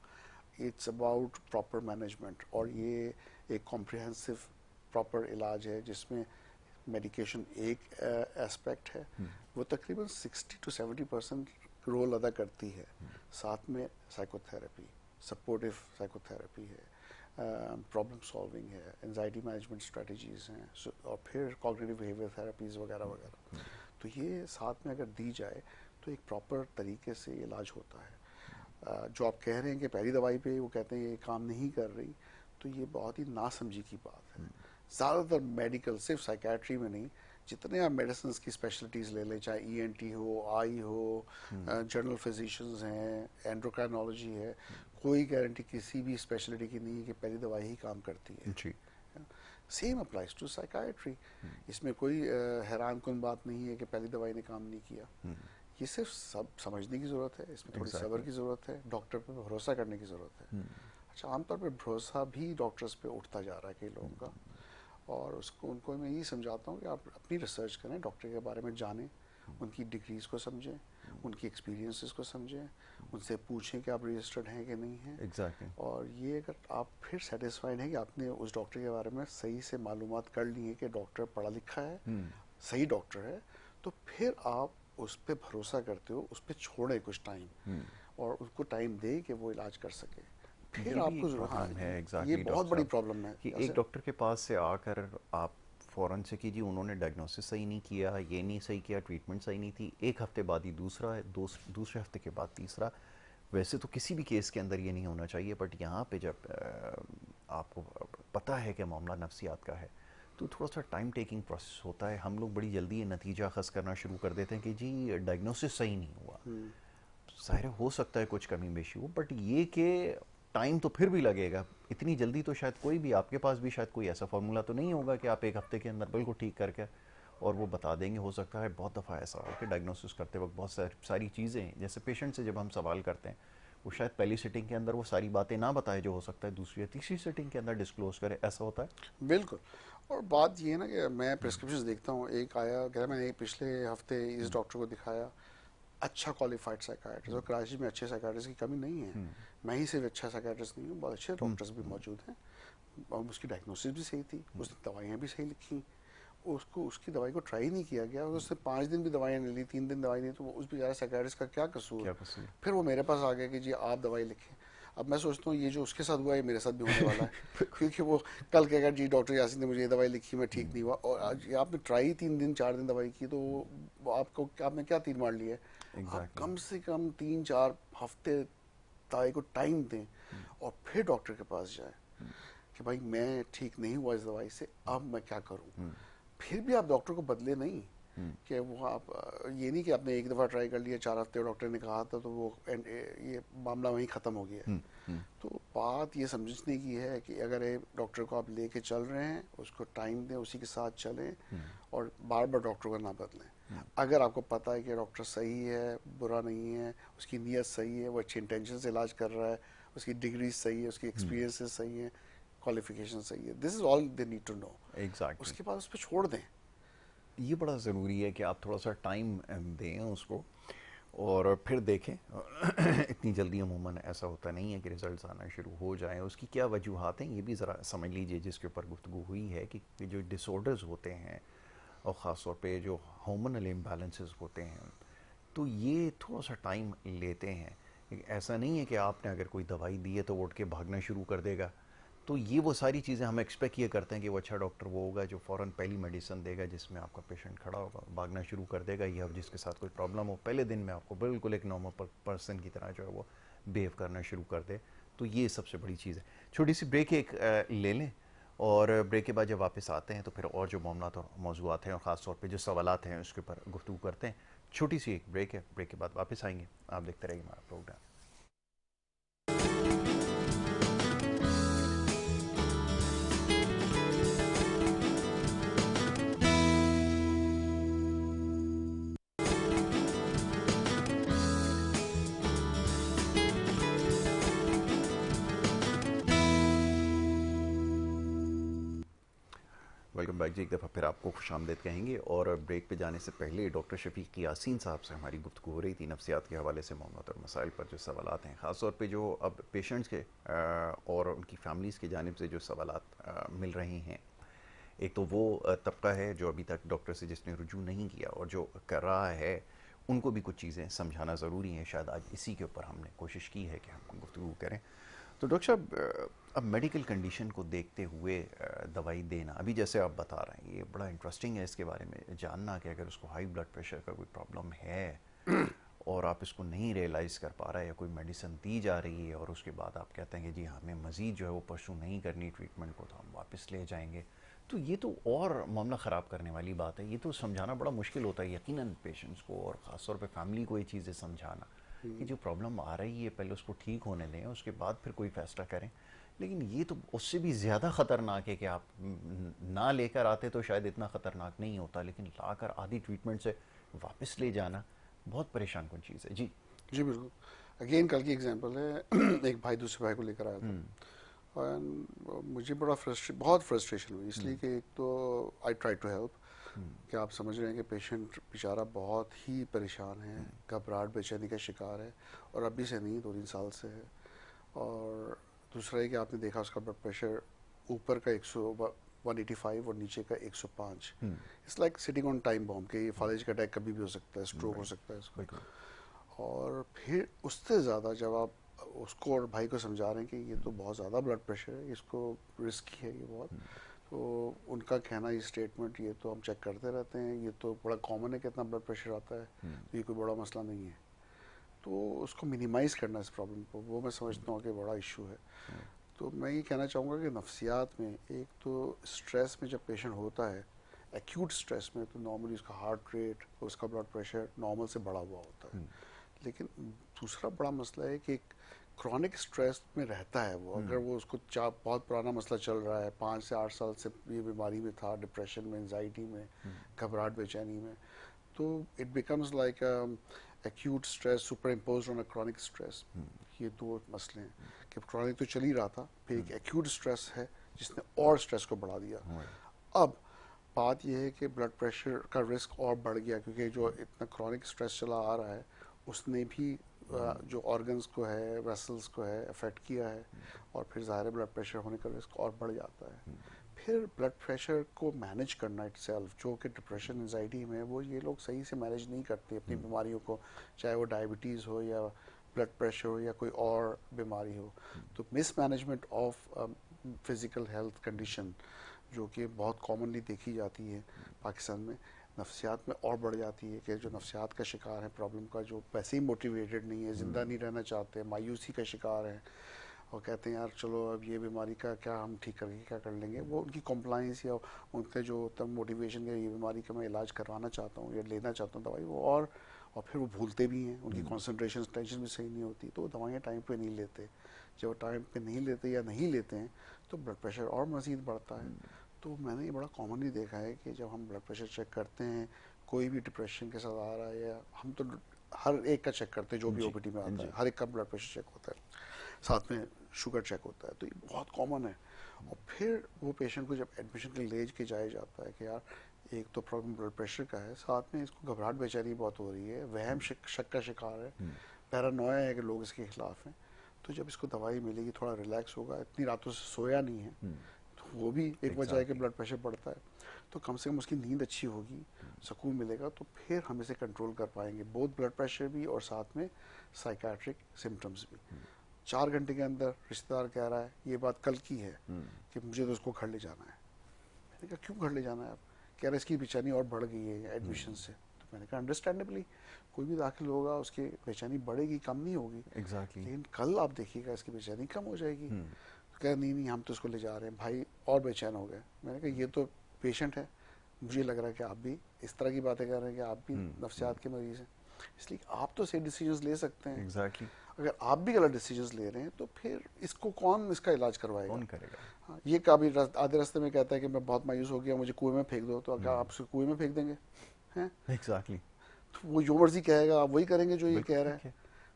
इट्स अबाउट प्रॉपर मैनेजमेंट, और ये एक कॉम्प्रिहेंसिव प्रॉपर इलाज है जिसमें मेडिकेशन एक एस्पेक्ट है, वो तकरीबन 60 to 70% रोल अदा करती है। साथ में साइकोथेरेपी, सपोर्टिव साइकोथेरेपी है, प्रॉब्लम सॉल्विंग है, एंजाइटी मैनेजमेंट स्ट्रेटजीज़ हैं, और फिर कॉग्निटिव बिहेवियर थेरेपीज़ वगैरह वगैरह। तो ये साथ में अगर दी जाए तो एक प्रॉपर तरीके से इलाज होता है। जो आप कह रहे हैं कि पहली दवाई पे वो कहते हैं ये काम नहीं कर रही, तो ये बहुत ही नासमझी की बात है। ज़्यादातर मेडिकल, सिर्फ साइकेट्री में नहीं, जितने आप मेडिसिन की स्पेशलिटीज़ ले लें, चाहे ENT हो, आई हो, जनरल फिजिशियंस हैं, एंड्रोक्राइनोलॉजी है, कोई गारंटी किसी भी स्पेशलिटी की नहीं है कि पहली दवाई ही काम करती है। जी। Same applies to psychiatry. इसमें कोई हैरान कुन बात नहीं है कि पहली दवाई ने काम नहीं किया। ये सिर्फ सब समझने की ज़रूरत है, इसमें थोड़ी सब्र की ज़रूरत है, डॉक्टर पे भरोसा करने की ज़रूरत है। अच्छा, आमतौर पे भरोसा भी डॉक्टर्स पे उठता जा रहा है कई लोगों का, और उसको उनको मैं यही समझाता हूँ कि आप अपनी रिसर्च करें, डॉक्टर के बारे में जानें, उनकी डिग्रीज को समझें, उनकी एक्सपीरियंसेस को समझें, उनसे पूछें कि आप रजिस्टर्ड हैं कि नहीं हैं। एग्जैक्टली। और ये अगर आप फिर सेटिस्फाइड हैं कि आपने उस डॉक्टर के बारे में सही से मालूमात कर ली है कि डॉक्टर पढ़ा लिखा है, सही डॉक्टर है, तो फिर आप उस पर भरोसा करते हो, उस पर छोड़ें कुछ टाइम और उसको टाइम दे कि वो इलाज कर सके। फिर ये भी आपको एक हाँ, प्रॉब्लम है, ये एग्जैक्टली बहुत डॉक्टर बड़ी साहब, प्रॉब्लम है कि एक ऐसे। डॉक्टर के पास से आकर आप फ़ौरन से कीजिए, उन्होंने डायग्नोसिस सही नहीं किया, ये नहीं सही किया, ट्रीटमेंट सही नहीं थी, एक हफ्ते बाद ही दूसरा है, दूसरे हफ्ते के बाद तीसरा। वैसे तो किसी भी केस के अंदर ये नहीं होना चाहिए, बट यहाँ पे जब आपको पता है कि मामला नफ्सियात का है, तो थोड़ा सा टाइम टेकिंग प्रोसेस होता है। हम लोग बड़ी जल्दी ये नतीजा खस करना शुरू कर देते हैं कि जी डायग्नोसिस सही नहीं हुआ। ज़ाहिर है, हो सकता है कुछ कमी बेशी हो, बट ये कि टाइम तो फिर भी लगेगा। इतनी जल्दी तो शायद कोई भी, आपके पास भी शायद कोई ऐसा फार्मूला तो नहीं होगा कि आप एक हफ्ते के अंदर बिल्कुल ठीक करके और वो बता देंगे। हो सकता है बहुत दफ़ा ऐसा हो कि डायग्नोसिस करते वक्त बहुत सारी चीज़ें, जैसे पेशेंट से जब हम सवाल करते हैं, वो शायद पहली सिटिंग के अंदर वो सारी बातें ना बताए, जो हो सकता है दूसरी या तीसरी सिटिंग के अंदर डिस्क्लोज करे। ऐसा होता है। बिल्कुल। और बात ये है ना कि मैं प्रिस्क्रिप्शन देखता हूँ, एक आया कह रहा मैंने पिछले हफ्ते इस डॉक्टर को दिखाया, अच्छा क्वालिफाइड साइकाट्रिस्ट, और कराची में अच्छे साइकाट्रिस्ट की कमी नहीं है। मैं ही सिर्फ अच्छा साइकाट्रिस्ट नहीं हूँ, बहुत अच्छे डॉक्टर्स भी मौजूद हैं। और उसकी डायग्नोसिस भी सही थी, उसने दवाइयाँ भी सही लिखी, उसको उसकी दवाई को ट्राई नहीं किया गया, उसने 5 दिन भी दवाइयाँ नहीं ली, 3 दिन दवाई नहीं, तो उस बेचारे साइकाट्रिस्ट का क्या कसूर। क्या कसूर। फिर वो मेरे पास आ गया कि जी आप दवाई लिखें। अब मैं सोचता हूँ ये जो उसके साथ हुआ है मेरे साथ भी होने वाला है, क्योंकि वो कल कहेगा जी डॉक्टर यासीन ने मुझे ये दवाई लिखी, मैं ठीक नहीं हुआ, और आज ये आपने ट्राई 3 दिन 4 दिन दवाई की, तो वो आपको आपने क्या तीर मार लिया है। आप एग्जैक्टली। कम से कम 3 4 हफ्ते दवाई को टाइम दें और फिर डॉक्टर के पास जाए कि भाई मैं ठीक नहीं हुआ इस दवाई से, अब मैं क्या करूं। फिर भी आप डॉक्टर को बदले नहीं, कि वो आप ये नहीं कि आपने एक दफ़ा ट्राई कर लिया 4 हफ्ते डॉक्टर ने कहा था तो वो ये मामला वहीं ख़त्म हो गया है। तो बात ये समझने की है कि अगर एक डॉक्टर को आप लेके चल रहे हैं, उसको टाइम दें, उसी के साथ चलें और बार बार डॉक्टर को ना बदलें। अगर आपको पता है कि डॉक्टर सही है, बुरा नहीं है, उसकी नीयत सही है, वो अच्छी इंटेंशन से इलाज कर रहा है, उसकी डिग्री सही है, उसकी एक्सपीरियंसेस सही है, क्वालिफिकेशन सही है, this is all they need to know. Exactly. उसके बाद उस पर छोड़ दें। ये बड़ा ज़रूरी है कि आप थोड़ा सा टाइम दें उसको और फिर देखें। इतनी जल्दी अमूमन ऐसा होता नहीं है कि रिज़ल्ट्स आना शुरू हो जाएं। उसकी क्या वजूहात हैं ये भी ज़रा समझ लीजिए, जिसके ऊपर गुफ्तगू हुई है कि जो डिसऑर्डर्स होते हैं और ख़ास तौर पे जो हार्मोनल इम्बैलेंसेस होते हैं, तो ये थोड़ा सा टाइम लेते हैं। ऐसा नहीं है कि आपने अगर कोई दवाई दी है तो वो उठ के भागना शुरू कर देगा। तो ये वो सारी चीज़ें हम एक्सपेक्ट ये करते हैं कि वो अच्छा डॉक्टर वो होगा जो फ़ौरन पहली मेडिसिन देगा जिसमें आपका पेशेंट खड़ा होगा, भागना शुरू कर देगा, या जिसके साथ कोई प्रॉब्लम हो पहले दिन में आपको बिल्कुल एक नॉर्मल पर्सन की तरह जो है वो बिहेव करना शुरू कर दे। तो ये सबसे बड़ी चीज़ है। छोटी सी ब्रेक एक ले लें, और ब्रेक के बाद जब वापस आते हैं तो फिर और जो मामला और मौजूआत हैं और ख़ास तौर पे जो सवालात हैं उसके ऊपर गुफ्तगू करते हैं। छोटी सी एक ब्रेक है, ब्रेक के बाद वापस आएंगे। आप देखते रहिए हमारा प्रोग्राम। वेलकम बैक जी, एक दफ़ा फिर आपको खुशामदीद कहेंगे। और ब्रेक पे जाने से पहले डॉक्टर शफीक यासीन साहब से हमारी गुफ्तगू हो रही थी नफ्सियात के हवाले से मामला और मसाइल पर जो सवालात हैं, ख़ास तौर पे जो अब पेशेंट्स के और उनकी फैमिलीज़ की जानिब से जो सवालात मिल रही हैं। एक तो वो तबका है जो अभी तक डॉक्टर से जिसने रुजू नहीं किया और जो कर रहा है, उनको भी कुछ चीज़ें समझाना ज़रूरी हैं। शायद आज इसी के ऊपर हमने कोशिश की है कि हम गुफ्तगू करें। तो डॉक्टर साहब, अब मेडिकल कंडीशन को देखते हुए दवाई देना, अभी जैसे आप बता रहे हैं, ये बड़ा इंटरेस्टिंग है इसके बारे में जानना कि अगर उसको हाई ब्लड प्रेशर का कोई प्रॉब्लम है और आप इसको नहीं रियलाइज़ कर पा रहे हैं या कोई मेडिसिन दी जा रही है और उसके बाद आप कहते हैं कि जी हमें मज़ीद जो है वो परसू नहीं करनी ट्रीटमेंट को, तो हम वापस ले जाएंगे, तो ये तो और मामला ख़राब करने वाली बात है। ये तो समझाना बड़ा मुश्किल होता है यकीनन पेशेंट्स को, और ख़ास तौर पे फैमिली को ये चीज़ें समझाना कि जो प्रॉब्लम आ रही है पहले उसको ठीक होने दें, उसके बाद फिर कोई फ़ैसला करें। लेकिन ये तो उससे भी ज़्यादा ख़तरनाक है कि आप ना लेकर आते तो शायद इतना ख़तरनाक नहीं होता, लेकिन लाकर आधी ट्रीटमेंट से वापस ले जाना बहुत परेशान कुन चीज़ है। जी। जी बिल्कुल। अगेन कल की एग्जांपल है, एक भाई दूसरे भाई को लेकर आया था और मुझे बहुत फ्रस्ट्रेशन हुई, इसलिए कि एक तो आई ट्राई टू हेल्प, कि आप समझ रहे हैं कि पेशेंट बेचारा बहुत ही परेशान है, घबराहट बेचैनी का शिकार है, और अभी से नहीं 2-3 साल से है। और दूसरा है कि आपने देखा उसका ब्लड प्रेशर ऊपर का 185 और नीचे का 105। It's like sitting on time bomb, कि ये फालिज का अटैक कभी भी हो सकता है, स्ट्रोक हो सकता है इसको। और फिर उससे ज़्यादा जब आप उसको और भाई को समझा रहे हैं कि ये तो बहुत ज़्यादा ब्लड प्रेशर है, इसको रिस्की है ये बहुत, तो उनका कहना ये स्टेटमेंट, ये तो हम चेक करते रहते हैं, ये तो बड़ा कॉमन है कि इतना ब्लड प्रेशर आता है, तो ये कोई बड़ा मसला नहीं है। तो उसको मिनिमाइज़ करना इस प्रॉब्लम को, वो मैं समझता हूँ कि बड़ा इशू है। तो मैं ये कहना चाहूँगा कि नफ्सियात में एक तो स्ट्रेस में जब पेशेंट होता है, एक्यूट स्ट्रेस में, तो नॉर्मली उसका हार्ट रेट, उसका ब्लड प्रेशर नॉर्मल से बढ़ा हुआ होता है। लेकिन दूसरा बड़ा मसला है कि क्रॉनिक स्ट्रेस में रहता है वो, अगर वो उसको बहुत पुराना मसला चल रहा है, 5 से 8 साल से ये बीमारी में था, डिप्रेशन में, एंजाइटी में, घबराहट बेचैनी में, तो it becomes like acute stress super impose on a chronic stress. ये दो मसले हैं कि क्रॉनिक तो चल ही रहा था, फिर एक एक्यूट स्ट्रेस है जिसने और स्ट्रेस को बढ़ा दिया। अब बात यह है कि ब्लड प्रेशर का रिस्क और बढ़ गया, क्योंकि जो इतना क्रॉनिक स्ट्रेस चला आ रहा है उसने भी जो ऑर्गन्स को है, वेसल्स को है, अफेक्ट किया है, और फिर ज़ाहिर ब्लड प्रेशर होने का रिस्क और बढ़ जाता है। फिर ब्लड प्रेशर को मैनेज करना इटसेल्फ, जो कि डिप्रेशन एंजाइटी में वो ये लोग सही से मैनेज नहीं करते अपनी बीमारियों को, चाहे वो डायबिटीज़ हो या ब्लड प्रेशर हो या कोई और बीमारी हो। तो mismanagement of physical health condition, जो कि बहुत कॉमनली देखी जाती है पाकिस्तान में, नफ्सियात में और बढ़ जाती है। कि जो नफ्सियात का शिकार है प्रॉब्लम का, जो वैसे ही मोटिवेटेड नहीं है, ज़िंदा नहीं रहना चाहते, मायूसी का शिकार है, और कहते हैं यार चलो अब ये बीमारी का क्या हम ठीक करके क्या कर लेंगे, वो उनकी कॉम्प्लाइंस या उनका जो तब मोटिवेशन है, ये बीमारी का मैं इलाज करवाना चाहता हूँ या लेना चाहता हूँ दवाई, वो और फिर वो भूलते भी हैं, उनकी कॉन्सेंट्रेशन टेंशन भी सही नहीं होती, तो दवाइयाँ टाइम पे नहीं लेते। जब टाइम पे नहीं लेते या नहीं लेते हैं तो ब्लड प्रेशर और मज़ीद बढ़ता है। तो मैंने ये बड़ा कॉमनली देखा है कि जब हम ब्लड प्रेशर चेक करते हैं, कोई भी डिप्रेशन के साथ आ रहा है, या हम तो हर एक का चेक करते हैं, जो भी ओपीडी में आता है हर एक का ब्लड प्रेशर चेक होता है, साथ में शुगर चेक होता है, तो ये बहुत कॉमन है। और फिर वो पेशेंट को जब एडमिशन के लिए के जाया जाता है कि यार एक तो प्रॉब्लम ब्लड प्रेशर का है, साथ में इसको घबराहट बेचैनी बहुत हो रही है, वहम शक का शिकार है, पैरानोया है कि लोग इसके खिलाफ हैं, तो जब इसको दवाई मिलेगी थोड़ा रिलैक्स होगा, इतनी रातों से सोया नहीं है, तो वो भी एक वजह है कि ब्लड प्रेशर बढ़ता है। तो कम से कम उसकी नींद अच्छी होगी, सुकून मिलेगा, तो फिर हम इसे कंट्रोल कर पाएंगे, बोथ ब्लड प्रेशर भी और साथ में साइकाट्रिक सिम्टम्स भी। 4 घंटे के अंदर रिश्तेदार कह रहा है, ये बात कल की है कि मुझे तो उसको घर ले जाना है। मैंने कहा क्यों घर ले जाना है आप? कह रहे इसकी बेचैनी और बढ़ गई है एडमिशन से। तो मैंने कहा अंडरस्टैंडेबली, कोई भी दाखिल होगा उसकी बेचैनी बढ़ेगी, कम नहीं होगी। लेकिन कल आप देखिएगा इसकी बेचैनी कम हो जाएगी। तो कह नहीं हम तो उसको ले जा रहे हैं। भाई और बेचैन हो गए। मैंने कहा ये तो पेशेंट है, मुझे लग रहा है कि आप भी इस तरह की बातें कर रहे हैं कि आप भी नफ्सियात के मरीज हैं, इसलिए आप तो सही डिसीजंस ले सकते हैं। अगर आप भी गलत डिसीजंस ले रहे हैं तो फिर इसको कौन इसका इलाज करवाएगा, कौन करेगा? हाँ, ये कभी आधे रास्ते में कहता है कि मैं बहुत मायूस हो गया, मुझे कुएं में फेंक दो, तो क्या आप उसको कुएं में फेंक देंगे? हैं? तो वो जो मर्जी कहेगा आप वही करेंगे जो ये कह रहा है।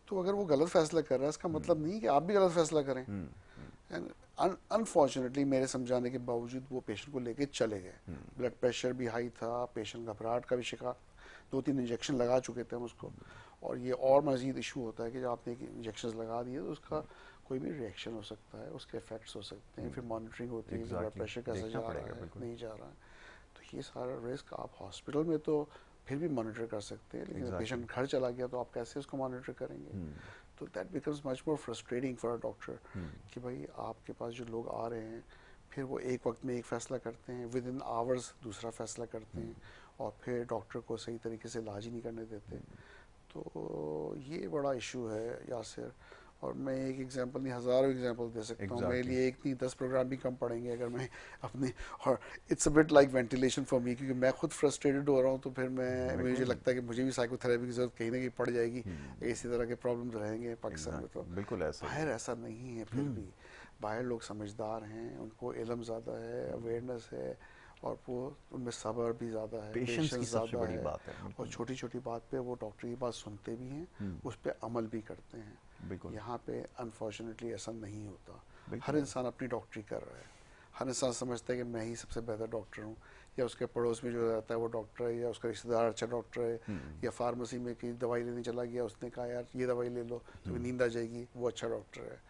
तो अगर वो गलत फैसला कर रहा है, इसका मतलब नहीं कि आप भी गलत फैसला करें। अनफॉर्चुनेटली मेरे समझाने के बावजूद वो पेशेंट को लेके चले गए। ब्लड प्रेशर भी हाई था, पेशेंट घबराहट का भी शिकार, 2-3 इंजेक्शन लगा चुके थे हम उसको। और ये और मज़ीद इशू होता है कि जब आपने इंजेक्शन लगा दिए तो उसका कोई भी रिएक्शन हो सकता है, उसके इफेक्ट्स हो सकते हैं, फिर मॉनिटरिंग होती है कि ब्लड प्रेशर कैसे जा रहा है, नहीं जा रहा है। तो ये सारा रिस्क आप हॉस्पिटल में तो फिर भी मॉनिटर कर सकते हैं, लेकिन पेशेंट घर चला गया तो आप कैसे उसको मॉनिटर करेंगे? तो that becomes much more frustrating for a doctor कि भाई आपके पास जो लोग आ रहे हैं, फिर वो एक वक्त में एक फ़ैसला करते हैं, विद इन आवर्स दूसरा फ़ैसला करते हैं, और फिर डॉक्टर को सही तरीके से इलाज ही नहीं करने देते। तो ये बड़ा इशू है यासिर। और मैं एक एग्जांपल नहीं, हज़ारों एग्जांपल दे सकता हूँ। मेरे लिए एक नहीं 10 प्रोग्राम भी कम पड़ेंगे अगर मैं अपने, और it's a bit like ventilation for me, क्योंकि मैं खुद फ्रस्ट्रेटेड हो रहा हूँ, तो फिर मुझे लगता है कि मुझे भी साइकोथेरेपी की जरूरत कहीं ना कहीं पड़ जाएगी। इसी तरह के प्रॉब्लम्स रहेंगे पाकिस्तान में। तो बिल्कुल ऐसा बाहर ऐसा नहीं है, फिर भी बाहर लोग समझदार हैं, उनको इल्म ज़्यादा है, अवेयरनेस है, और वो उनमें सब्र भी ज़्यादा है, पेशेंस ज़्यादा है, और छोटी छोटी बात पे वो डॉक्टर की बात सुनते भी हैं, उस पर अमल भी करते हैं। यहाँ पे अनफॉर्चुनेटली ऐसा नहीं होता। हर बिल्कुल। इंसान अपनी डॉक्टरी कर रहा है, हर इंसान समझता है कि मैं ही सबसे बेहतर डॉक्टर हूँ, या उसके पड़ोस में जो रहता है वो डॉक्टर है, या उसका रिश्तेदार अच्छा डॉक्टर है, या फार्मेसी में कहीं दवाई लेने चला गया, उसने कहा यार ये दवाई ले लो तो नींद आ जाएगी, वो अच्छा डॉक्टर है।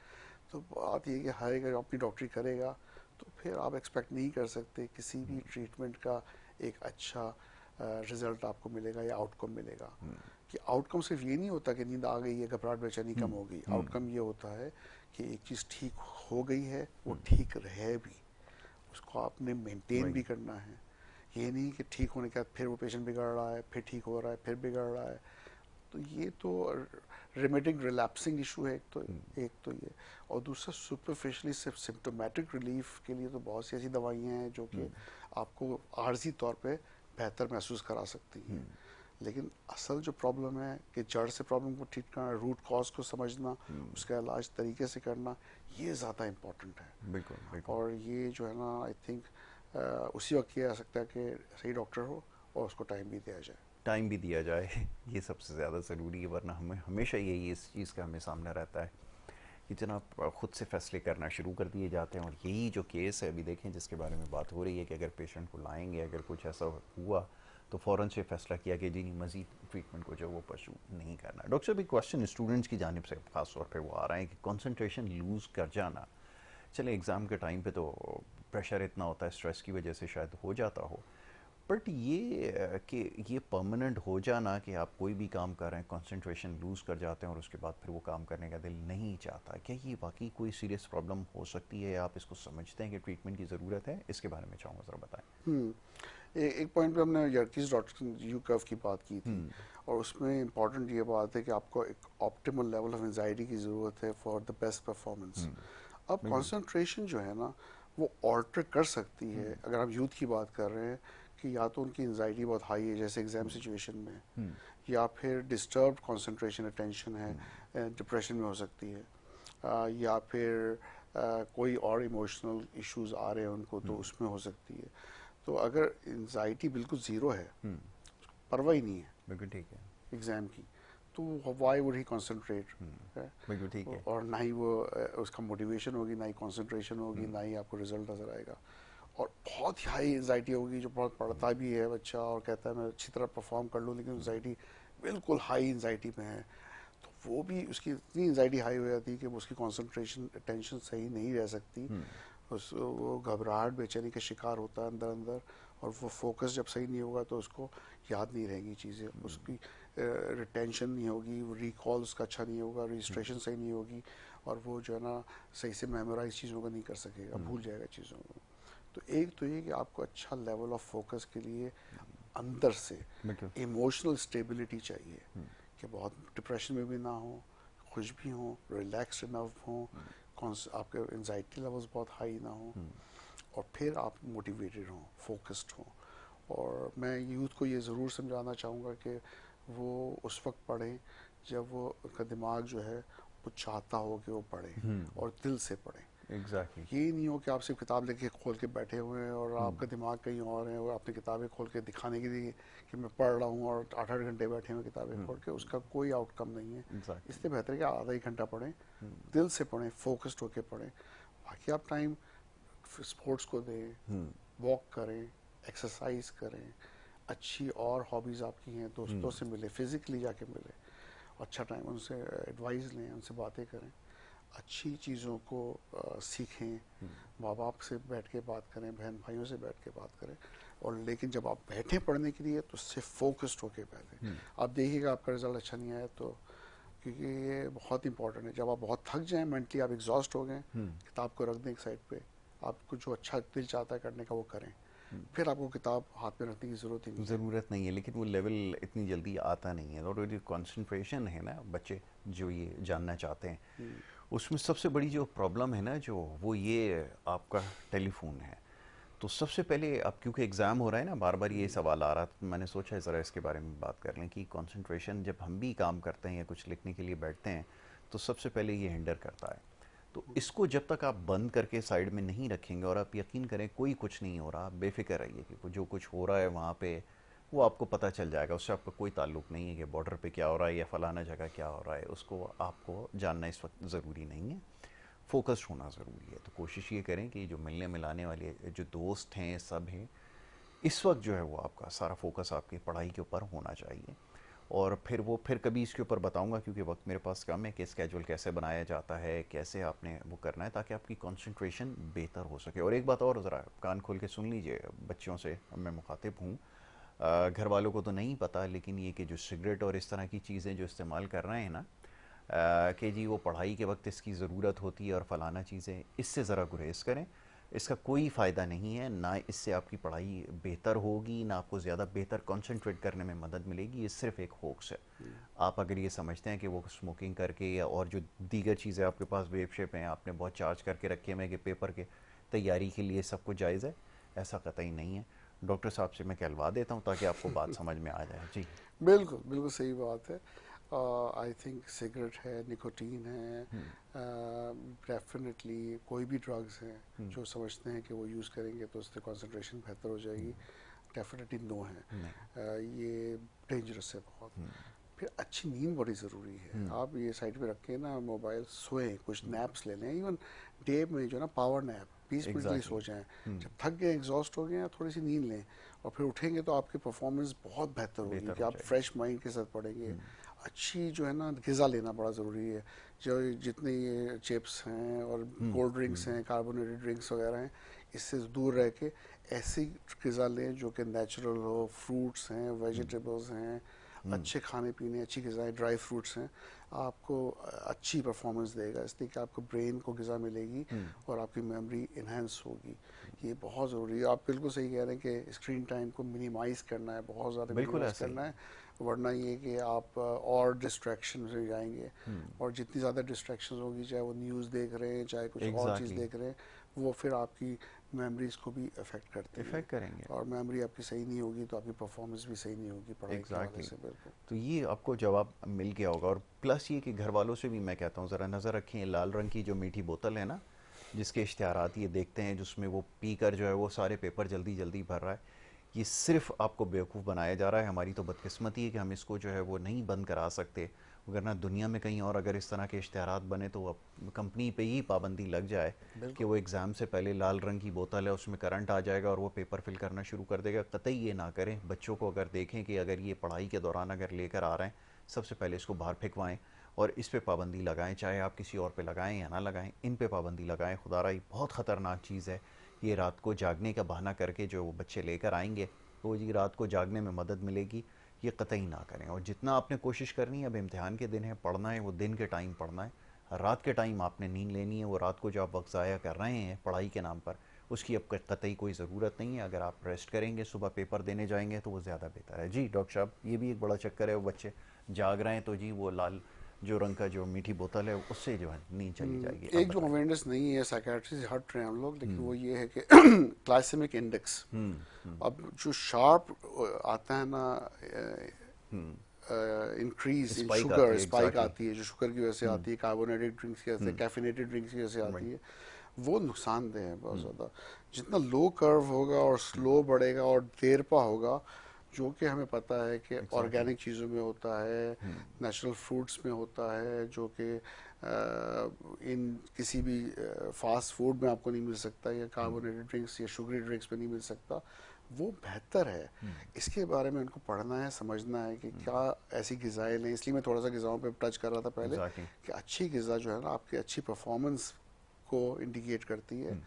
तो बात ये है कि हर एक अगर अपनी डॉक्टरी करेगा तो फिर आप एक्सपेक्ट नहीं कर सकते किसी भी ट्रीटमेंट का एक अच्छा रिजल्ट आपको मिलेगा या आउटकम मिलेगा। कि आउटकम सिर्फ ये नहीं होता कि नींद आ गई है, घबराहट बेचैनी कम हो गई। आउटकम ये होता है कि एक चीज़ ठीक हो गई है, वो ठीक रहे भी, उसको आपने मेंटेन भी वही। करना है। ये नहीं कि ठीक होने के बाद फिर वो पेशेंट बिगड़ रहा है, फिर ठीक हो रहा है, फिर बिगड़ रहा है। तो ये तो रेमेडिंग रिलैप्सिंग इशू है एक तो ये। और दूसरा सुपरफिशली सिर्फ सिम्टोमेटिक रिलीफ के लिए तो बहुत सी ऐसी दवाइयाँ हैं जो कि आपको आर्जी तौर पे बेहतर महसूस करा सकती हैं। लेकिन असल जो प्रॉब्लम है कि जड़ से प्रॉब्लम को ठीक करना, रूट कॉज को समझना, उसका इलाज तरीके से करना, ये ज़्यादा इम्पोर्टेंट है। बिल्कुल बिल्कुल। और ये जो है ना, आई थिंक उसी वक्त किया जा सकता है कि सही डॉक्टर हो और उसको टाइम भी दिया जाए। टाइम भी दिया जाए ये सबसे ज़्यादा ज़रूरी है, वरना हमें हमेशा यही इस चीज़ का हमें सामना रहता है कि जनाब खुद से फैसले करना शुरू कर दिए जाते हैं। और यही जो केस है अभी देखें जिसके बारे में बात हो रही है कि अगर पेशेंट को लाएंगे, अगर कुछ ऐसा हुआ तो फ़ौरन से फैसला किया कि जी नहीं, मज़ीद ट्रीटमेंट को जो वो परसू नहीं करना। डॉक्टर साहब, एक क्वेश्चन स्टूडेंट्स की जानिब से ख़ास तौर पे वो आ रहा है कि कंसंट्रेशन लूज़ कर जाना, चले एग्ज़ाम के टाइम पे तो प्रेशर इतना होता है, स्ट्रेस की वजह से शायद हो जाता हो, बट ये कि ये परमानेंट हो जाना कि आप कोई भी काम कर रहे हैं, कंसंट्रेशन लूज़ कर जाते हैं और उसके बाद फिर वो काम करने का दिल नहीं चाहता, क्या ये वाकई कोई सीरियस प्रॉब्लम हो सकती है? आप इसको समझते हैं कि ट्रीटमेंट की ज़रूरत है? इसके बारे में चाहूँगा ज़रा बताएं। एक पॉइंट पे हमने यर्कीज डॉक्टर यू कर्व की बात की थी, और उसमें इम्पॉर्टेंट ये बात है कि आपको एक ऑप्टिमल लेवल ऑफ एंजाइटी की ज़रूरत है फॉर द बेस्ट परफॉर्मेंस। अब बिल्कुल। कंसंट्रेशन जो है ना, वो ऑल्टर कर सकती है अगर आप यूथ की बात कर रहे हैं, कि या तो उनकी एंजाइटी बहुत हाई है जैसे एग्जाम सिचुएशन में, या फिर डिस्टर्ब्ड कंसंट्रेशन अटेंशन है, डिप्रेशन में हो सकती है, या फिर कोई और इमोशनल इश्यूज आ रहे हैं उनको तो उसमें हो सकती है। तो अगर एंजाइटी बिल्कुल ज़ीरो है, परवाह ही नहीं है बिल्कुल ठीक है। एग्ज़ाम की, तो वाई वुड ही कंसंट्रेट है। बिल्कुल ठीक है। और ना ही वो उसका मोटिवेशन होगी, ना ही कंसंट्रेशन होगी, ना ही आपको रिजल्ट नज़र आएगा। और बहुत ही हाई एंजाइटी होगी, जो बहुत पढ़ता भी है बच्चा और कहता है मैं अच्छी तरह परफॉर्म कर लूँ, लेकिन एंजाइटी बिल्कुल हाई एंजाइटी में है, तो वो भी उसकी इतनी एंजाइटी हाई हो जाती है कि उसकी कंसंट्रेशन अटेंशन सही नहीं रह सकती। वो घबराहट बेचैनी का शिकार होता है अंदर अंदर, और वो फोकस जब सही नहीं होगा तो उसको याद नहीं रहेंगी चीज़ें, उसकी रिटेंशन नहीं होगी, रिकॉल उसका अच्छा नहीं होगा, रजिस्ट्रेशन सही नहीं होगी, और वो जो है ना सही से मेमोराइज चीज़ों को नहीं कर सकेगा, भूल जाएगा चीज़ों को। तो एक तो ये कि आपको अच्छा लेवल ऑफ फोकस के लिए अंदर से बिल्कुल। इमोशनल स्टेबिलिटी चाहिए, कि बहुत डिप्रेशन में भी ना हो, खुश भी हो, रिलैक्स इनफ हो, आपके एंजाइटी लेवल्स बहुत हाई ना हो, और फिर आप मोटिवेटेड हों, फोकस्ड हों। और मैं यूथ को ये ज़रूर समझाना चाहूँगा कि वो उस वक्त पढ़ें जब वो उनका दिमाग जो है वो चाहता हो कि वो पढ़े, और दिल से पढ़ें। एग्जैक्टली। ये नहीं हो कि आप सिर्फ किताब लेके खोल के बैठे हुए हैं और आपका दिमाग कहीं और है, और आपने किताबें खोल के दिखाने के लिए कि मैं पढ़ रहा हूँ, और 8-8 घंटे बैठे हुए किताबें खोल के, उसका कोई आउटकम नहीं है। एग्जैक्टली। इसलिए बेहतर है कि आधा ही घंटा पढ़ें, दिल से पढ़ें, फोकस्ड होके पढ़ें। बाकी आप टाइम स्पोर्ट्स को दें, वॉक करें, एक्सरसाइज करें, अच्छी और हॉबीज़ आपकी हैं, दोस्तों से मिले, फिज़िकली जाके मिले, अच्छा टाइम उनसे एडवाइस लें, उनसे बातें करें, अच्छी चीज़ों को सीखें, माँ बाप से बैठ के बात करें, बहन भाइयों से बैठ के बात करें। और लेकिन जब आप बैठे पढ़ने के लिए तो सिर्फ फोकस्ड होके बैठें। आप देखिएगा आपका रिजल्ट अच्छा नहीं आया तो, क्योंकि ये बहुत इंपॉर्टेंट है। जब आप बहुत थक जाएं, मेंटली आप एग्जॉस्ट हो गए, किताब को रख दें एक साइड पे, आपको जो अच्छा दिल चाहता है करने का वो करें, फिर आपको किताब हाथ में रखने की ज़रूरत ही नहीं है। ज़रूरत नहीं है, लेकिन वो लेवल इतनी जल्दी आता नहीं है। और जो कंसंट्रेशन है ना, बच्चे जो ये जानना चाहते हैं, उसमें सबसे बड़ी जो प्रॉब्लम है ना, जो वो ये आपका टेलीफोन है। तो सबसे पहले अब क्योंकि एग्ज़ाम हो रहा है ना, बार बार ये सवाल आ रहा था, तो मैंने सोचा ज़रा इसके बारे में बात कर लें कि कंसंट्रेशन जब हम भी काम करते हैं या कुछ लिखने के लिए बैठते हैं तो सबसे पहले ये हिंडर करता है। तो इसको जब तक आप बंद करके साइड में नहीं रखेंगे, और आप यकीन करें कोई कुछ नहीं हो रहा, आप बेफिक्र रहिए कि जो कुछ हो रहा है वहाँ पे वो आपको पता चल जाएगा, उससे आपका कोई ताल्लुक नहीं है कि बॉर्डर पे क्या हो रहा है या फलाना जगह क्या हो रहा है, उसको आपको जानना इस वक्त ज़रूरी नहीं है। फोकस्ड होना ज़रूरी है। तो कोशिश ये करें कि जो मिलने मिलाने वाले जो दोस्त हैं सब हैं, इस वक्त जो है वो आपका सारा फोकस आपकी पढ़ाई के ऊपर होना चाहिए। और फिर कभी इसके ऊपर बताऊंगा, क्योंकि वक्त मेरे पास कम है, कि स्केजूल कैसे बनाया जाता है, कैसे आपने वो करना है ताकि आपकी कंसंट्रेशन बेहतर हो सके। और एक बात और, ज़रा कान खोल के सुन लीजिए, बच्चों से मैं मुखातिब हूँ, घर वालों को तो नहीं पता, लेकिन ये कि जो सिगरेट और इस तरह की चीज़ें जो इस्तेमाल कर रहे हैं ना, कि जी वो पढ़ाई के वक्त इसकी ज़रूरत होती है और फलाना चीज़ें, इससे ज़रा गुरेज करें। इसका कोई फ़ायदा नहीं है, ना इससे आपकी पढ़ाई बेहतर होगी, ना आपको ज़्यादा बेहतर कंसंट्रेट करने में मदद मिलेगी। ये सिर्फ एक होक्स है। आप अगर ये समझते हैं कि वो स्मोकिंग करके या और जो दीगर चीज़ें आपके पास वेब शेप हैं, आपने बहुत चार्ज करके रखे हुए कि पेपर के तैयारी के लिए सब कुछ जायज़ है, ऐसा कतई नहीं है। डॉक्टर साहब से मैं कहलवा देता हूँ ताकि आपको बात समझ में आ जाए। जी। बिल्कुल बिल्कुल सही बात है। आई थिंक सिगरेट है, निकोटीन है, डेफिनेटली कोई भी ड्रग्स हैं जो समझते हैं कि वो यूज़ करेंगे तो उससे कंसंट्रेशन बेहतर हो जाएगी, डेफिनेटली नो है। ये डेंजरस है बहुत। फिर अच्छी नींद बड़ी ज़रूरी है। आप ये साइड पे रखें ना मोबाइल, सोएं, कुछ नैप्स ले लें, इवन डे में जो है ना पावर नैप 20 मिनट के लिए सो एग्जैक्टली। जाएं। जब थक गए, एग्जॉस्ट हो गए हैं, थोड़ी सी नींद लें और फिर उठेंगे तो आपकी परफॉर्मेंस बहुत बेहतर होगी बेहतर कि हो आप जाएगी। फ्रेश माइंड के साथ पढ़ेंगे। अच्छी जो है ना ग़िज़ा लेना बड़ा ज़रूरी है। जो जितने ये चिप्स हैं और कोल्ड ड्रिंक्स हैं, कार्बोनेटेड ड्रिंक्स वगैरह हैं, इससे दूर रह के ऐसी ग़िज़ा लें जो कि नेचुरल हो। फ्रूट्स हैं, वेजिटेबल्स हैं, अच्छे खाने पीने, अच्छी ग़िज़ाएँ, ड्राई फ्रूट्स हैं, आपको अच्छी परफॉर्मेंस देगा, इसलिए कि आपको ब्रेन को ग़िज़ा मिलेगी और आपकी मेमोरी इन्हेंस होगी। ये बहुत ज़रूरी है। आप बिल्कुल सही कह रहे हैं कि स्क्रीन टाइम को मिनिमाइज़ करना है, बहुत ज़्यादा बिल्कुल मिनिमाइज़ ऐसे ही करना है। है, वरना ये कि आप और डिस्ट्रैक्शन में जाएंगे। और जितनी ज़्यादा डिस्ट्रैक्शन होगी, चाहे वो न्यूज़ देख रहे हैं, चाहे कुछ और चीज़ एग्जैक्टली। देख रहे हैं, वो फिर आपकी मेमोरीज़ को भी अफेक्ट करती हैं। इफ़ेक्ट करेंगे। और मेमोरी आपकी सही नहीं होगी तो आपकी परफॉर्मेंस भी सही नहीं होगी पढ़ाई के हवाले एग्जैक्टली। से। बिल्कुल। तो ये आपको जवाब मिल गया होगा। और प्लस ये कि घर वालों से भी मैं कहता हूँ, ज़रा नज़र रखें, ये लाल रंग की जो मीठी बोतल है ना, जिसके इश्तिहारात ये देखते हैं, जिसमें वो पी कर जो है वो सारे पेपर जल्दी जल्दी भर रहा है, ये सिर्फ आपको बेवकूफ़ बनाया जा रहा है। हमारी तो बदकिस्मती है कि हम इसको जो है वो नहीं बंद करा सकते, वरना दुनिया में कहीं और अगर इस तरह के इश्तिहारात बने तो अब कंपनी पे ही पाबंदी लग जाए कि बिल्कुल। वो एग्ज़ाम से पहले लाल रंग की बोतल है, उसमें करंट आ जाएगा और वो पेपर फिल करना शुरू कर देगा। कतई ये ना करें। बच्चों को अगर देखें कि अगर ये पढ़ाई के दौरान अगर लेकर आ रहे हैं, सबसे पहले इसको बाहर फेंकवाएं और इस पे पाबंदी लगाएं। चाहे आप किसी और पे लगाएं या ना लगाएं, इन पे पाबंदी लगाएं। खुदारा ये बहुत ख़तरनाक चीज़ है। ये रात को जागने का बहाना करके जो वो बच्चे लेकर आएंगे, तो जी रात को जागने में मदद मिलेगी, ये कतई ना करें। और जितना आपने कोशिश करनी है, अब इम्तिहान के दिन है, पढ़ना है वो दिन के टाइम पढ़ना है। रात के टाइम आपने नींद लेनी है। वो रात को जो आप वक्त ज़ाया कर रहे हैं पढ़ाई के नाम पर, उसकी अब कतई कोई ज़रूरत नहीं है। अगर आप रेस्ट करेंगे, सुबह पेपर देने जाएंगे, तो वो ज़्यादा बेहतर है। जी डॉक्टर साहब, ये भी एक बड़ा चक्कर है, वो बच्चे जाग रहे हैं तो जी वो लाल जो रंग का जो मीठी बोतल है उससे जो है नींद चली जाएगी। अब एक जो बताएं। अवेयरनेस नहीं है, साइकेट्री से हट रहे हैं हम लोग, लेकिन वो ये है कि ग्लाइसेमिक इंडेक्स, अब जो शार्प आता है ना, इंक्रीज इन स्पाइक आती शुगर, है। Spike exactly. आती है जो शुगर की वजह से आती है, कार्बोनेटेड ड्रिंक्स की वजह से, कैफिनेटेड ड्रिंक्स की वजह से आती है, वो नुकसानदेह है बहुत ज़्यादा। जितना लो कर्व होगा और स्लो बढ़ेगा और देरपा होगा, जो कि हमें पता है कि एग्जैक्टली। ऑर्गेनिक चीज़ों में होता है, नेचुरल फ्रूट्स में होता है, जो कि इन किसी भी फास्ट फूड में आपको नहीं मिल सकता, या कार्बोनेटेड ड्रिंक्स या शुगरी ड्रिंक्स में नहीं मिल सकता, वो बेहतर है। इसके बारे में उनको पढ़ना है, समझना है कि क्या ऐसी ग़िज़ाएँ लें। इसलिए मैं थोड़ा सा ग़िज़ाओं पे टच कर रहा था पहले, एग्जैक्टली। कि अच्छी ग़िज़ा जो है ना आपकी अच्छी परफॉर्मेंस को इंडिकेट करती है।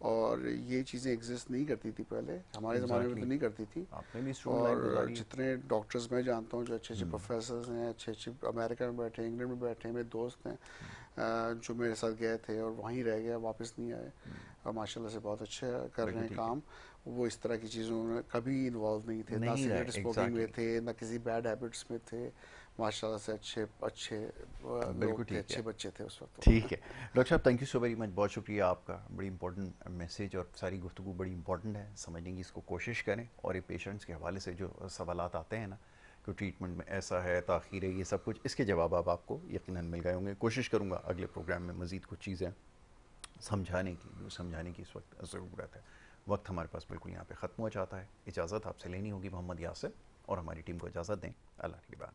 और ये चीज़ें एग्जिस्ट नहीं करती थी पहले, हमारे ज़माने में तो एग्जैक्टली। नहीं करती थी। आपने भी स्ट्रूम लाइफ और गुजारी है। जितने डॉक्टर्स मैं जानता हूँ जो अच्छे अच्छे प्रोफेसर्स हैं, अच्छे अच्छे अमेरिका में बैठे हैं, इंग्लैंड में बैठे हैं, मेरे दोस्त हैं जो मेरे साथ गए थे और वहीं रह गए, वापस नहीं आए, और माशाल्लाह से बहुत अच्छे कर रहे बिल्कुल हैं ठीक है। काम। वो इस तरह की चीज़ों में कभी इन्वॉल्व नहीं थे, ना नहीं रहे। सिगरेट स्मोकिंग में एग्जैक्टली। थे, ना किसी बैड हैबिट्स में थे। माशाल्लाह से अच्छे अच्छे बिल्कुल लोग थे, ठीक है। अच्छे बच्चे थे उस वक्त ठीक वहाँ। है डॉक्टर साहब, thank you so very much. बहुत शुक्रिया आपका। बड़ी इंपॉर्टेंट मैसेज और सारी गुफ्तगू बड़ी इंपॉर्टेंट है, समझने की इसको कोशिश करें। और ये पेशेंट्स के हवाले से जो सवालात आते हैं ना, कि ट्रीटमेंट में ऐसा है, ताख़ीर है, ये सब कुछ, इसके जवाब अब आपको यकीनन मिल गए होंगे। कोशिश करूँगा अगले प्रोग्राम में मज़ीद कुछ चीज़ें समझाने की, जो समझाने की इस वक्त ज़रूरत है। वक्त हमारे पास बिल्कुल यहाँ पे ख़त्म हो जाता है। इजाज़त आपसे लेनी होगी। मोहम्मद यासिर और हमारी टीम को इजाज़त दें। अल्लाह के बाद।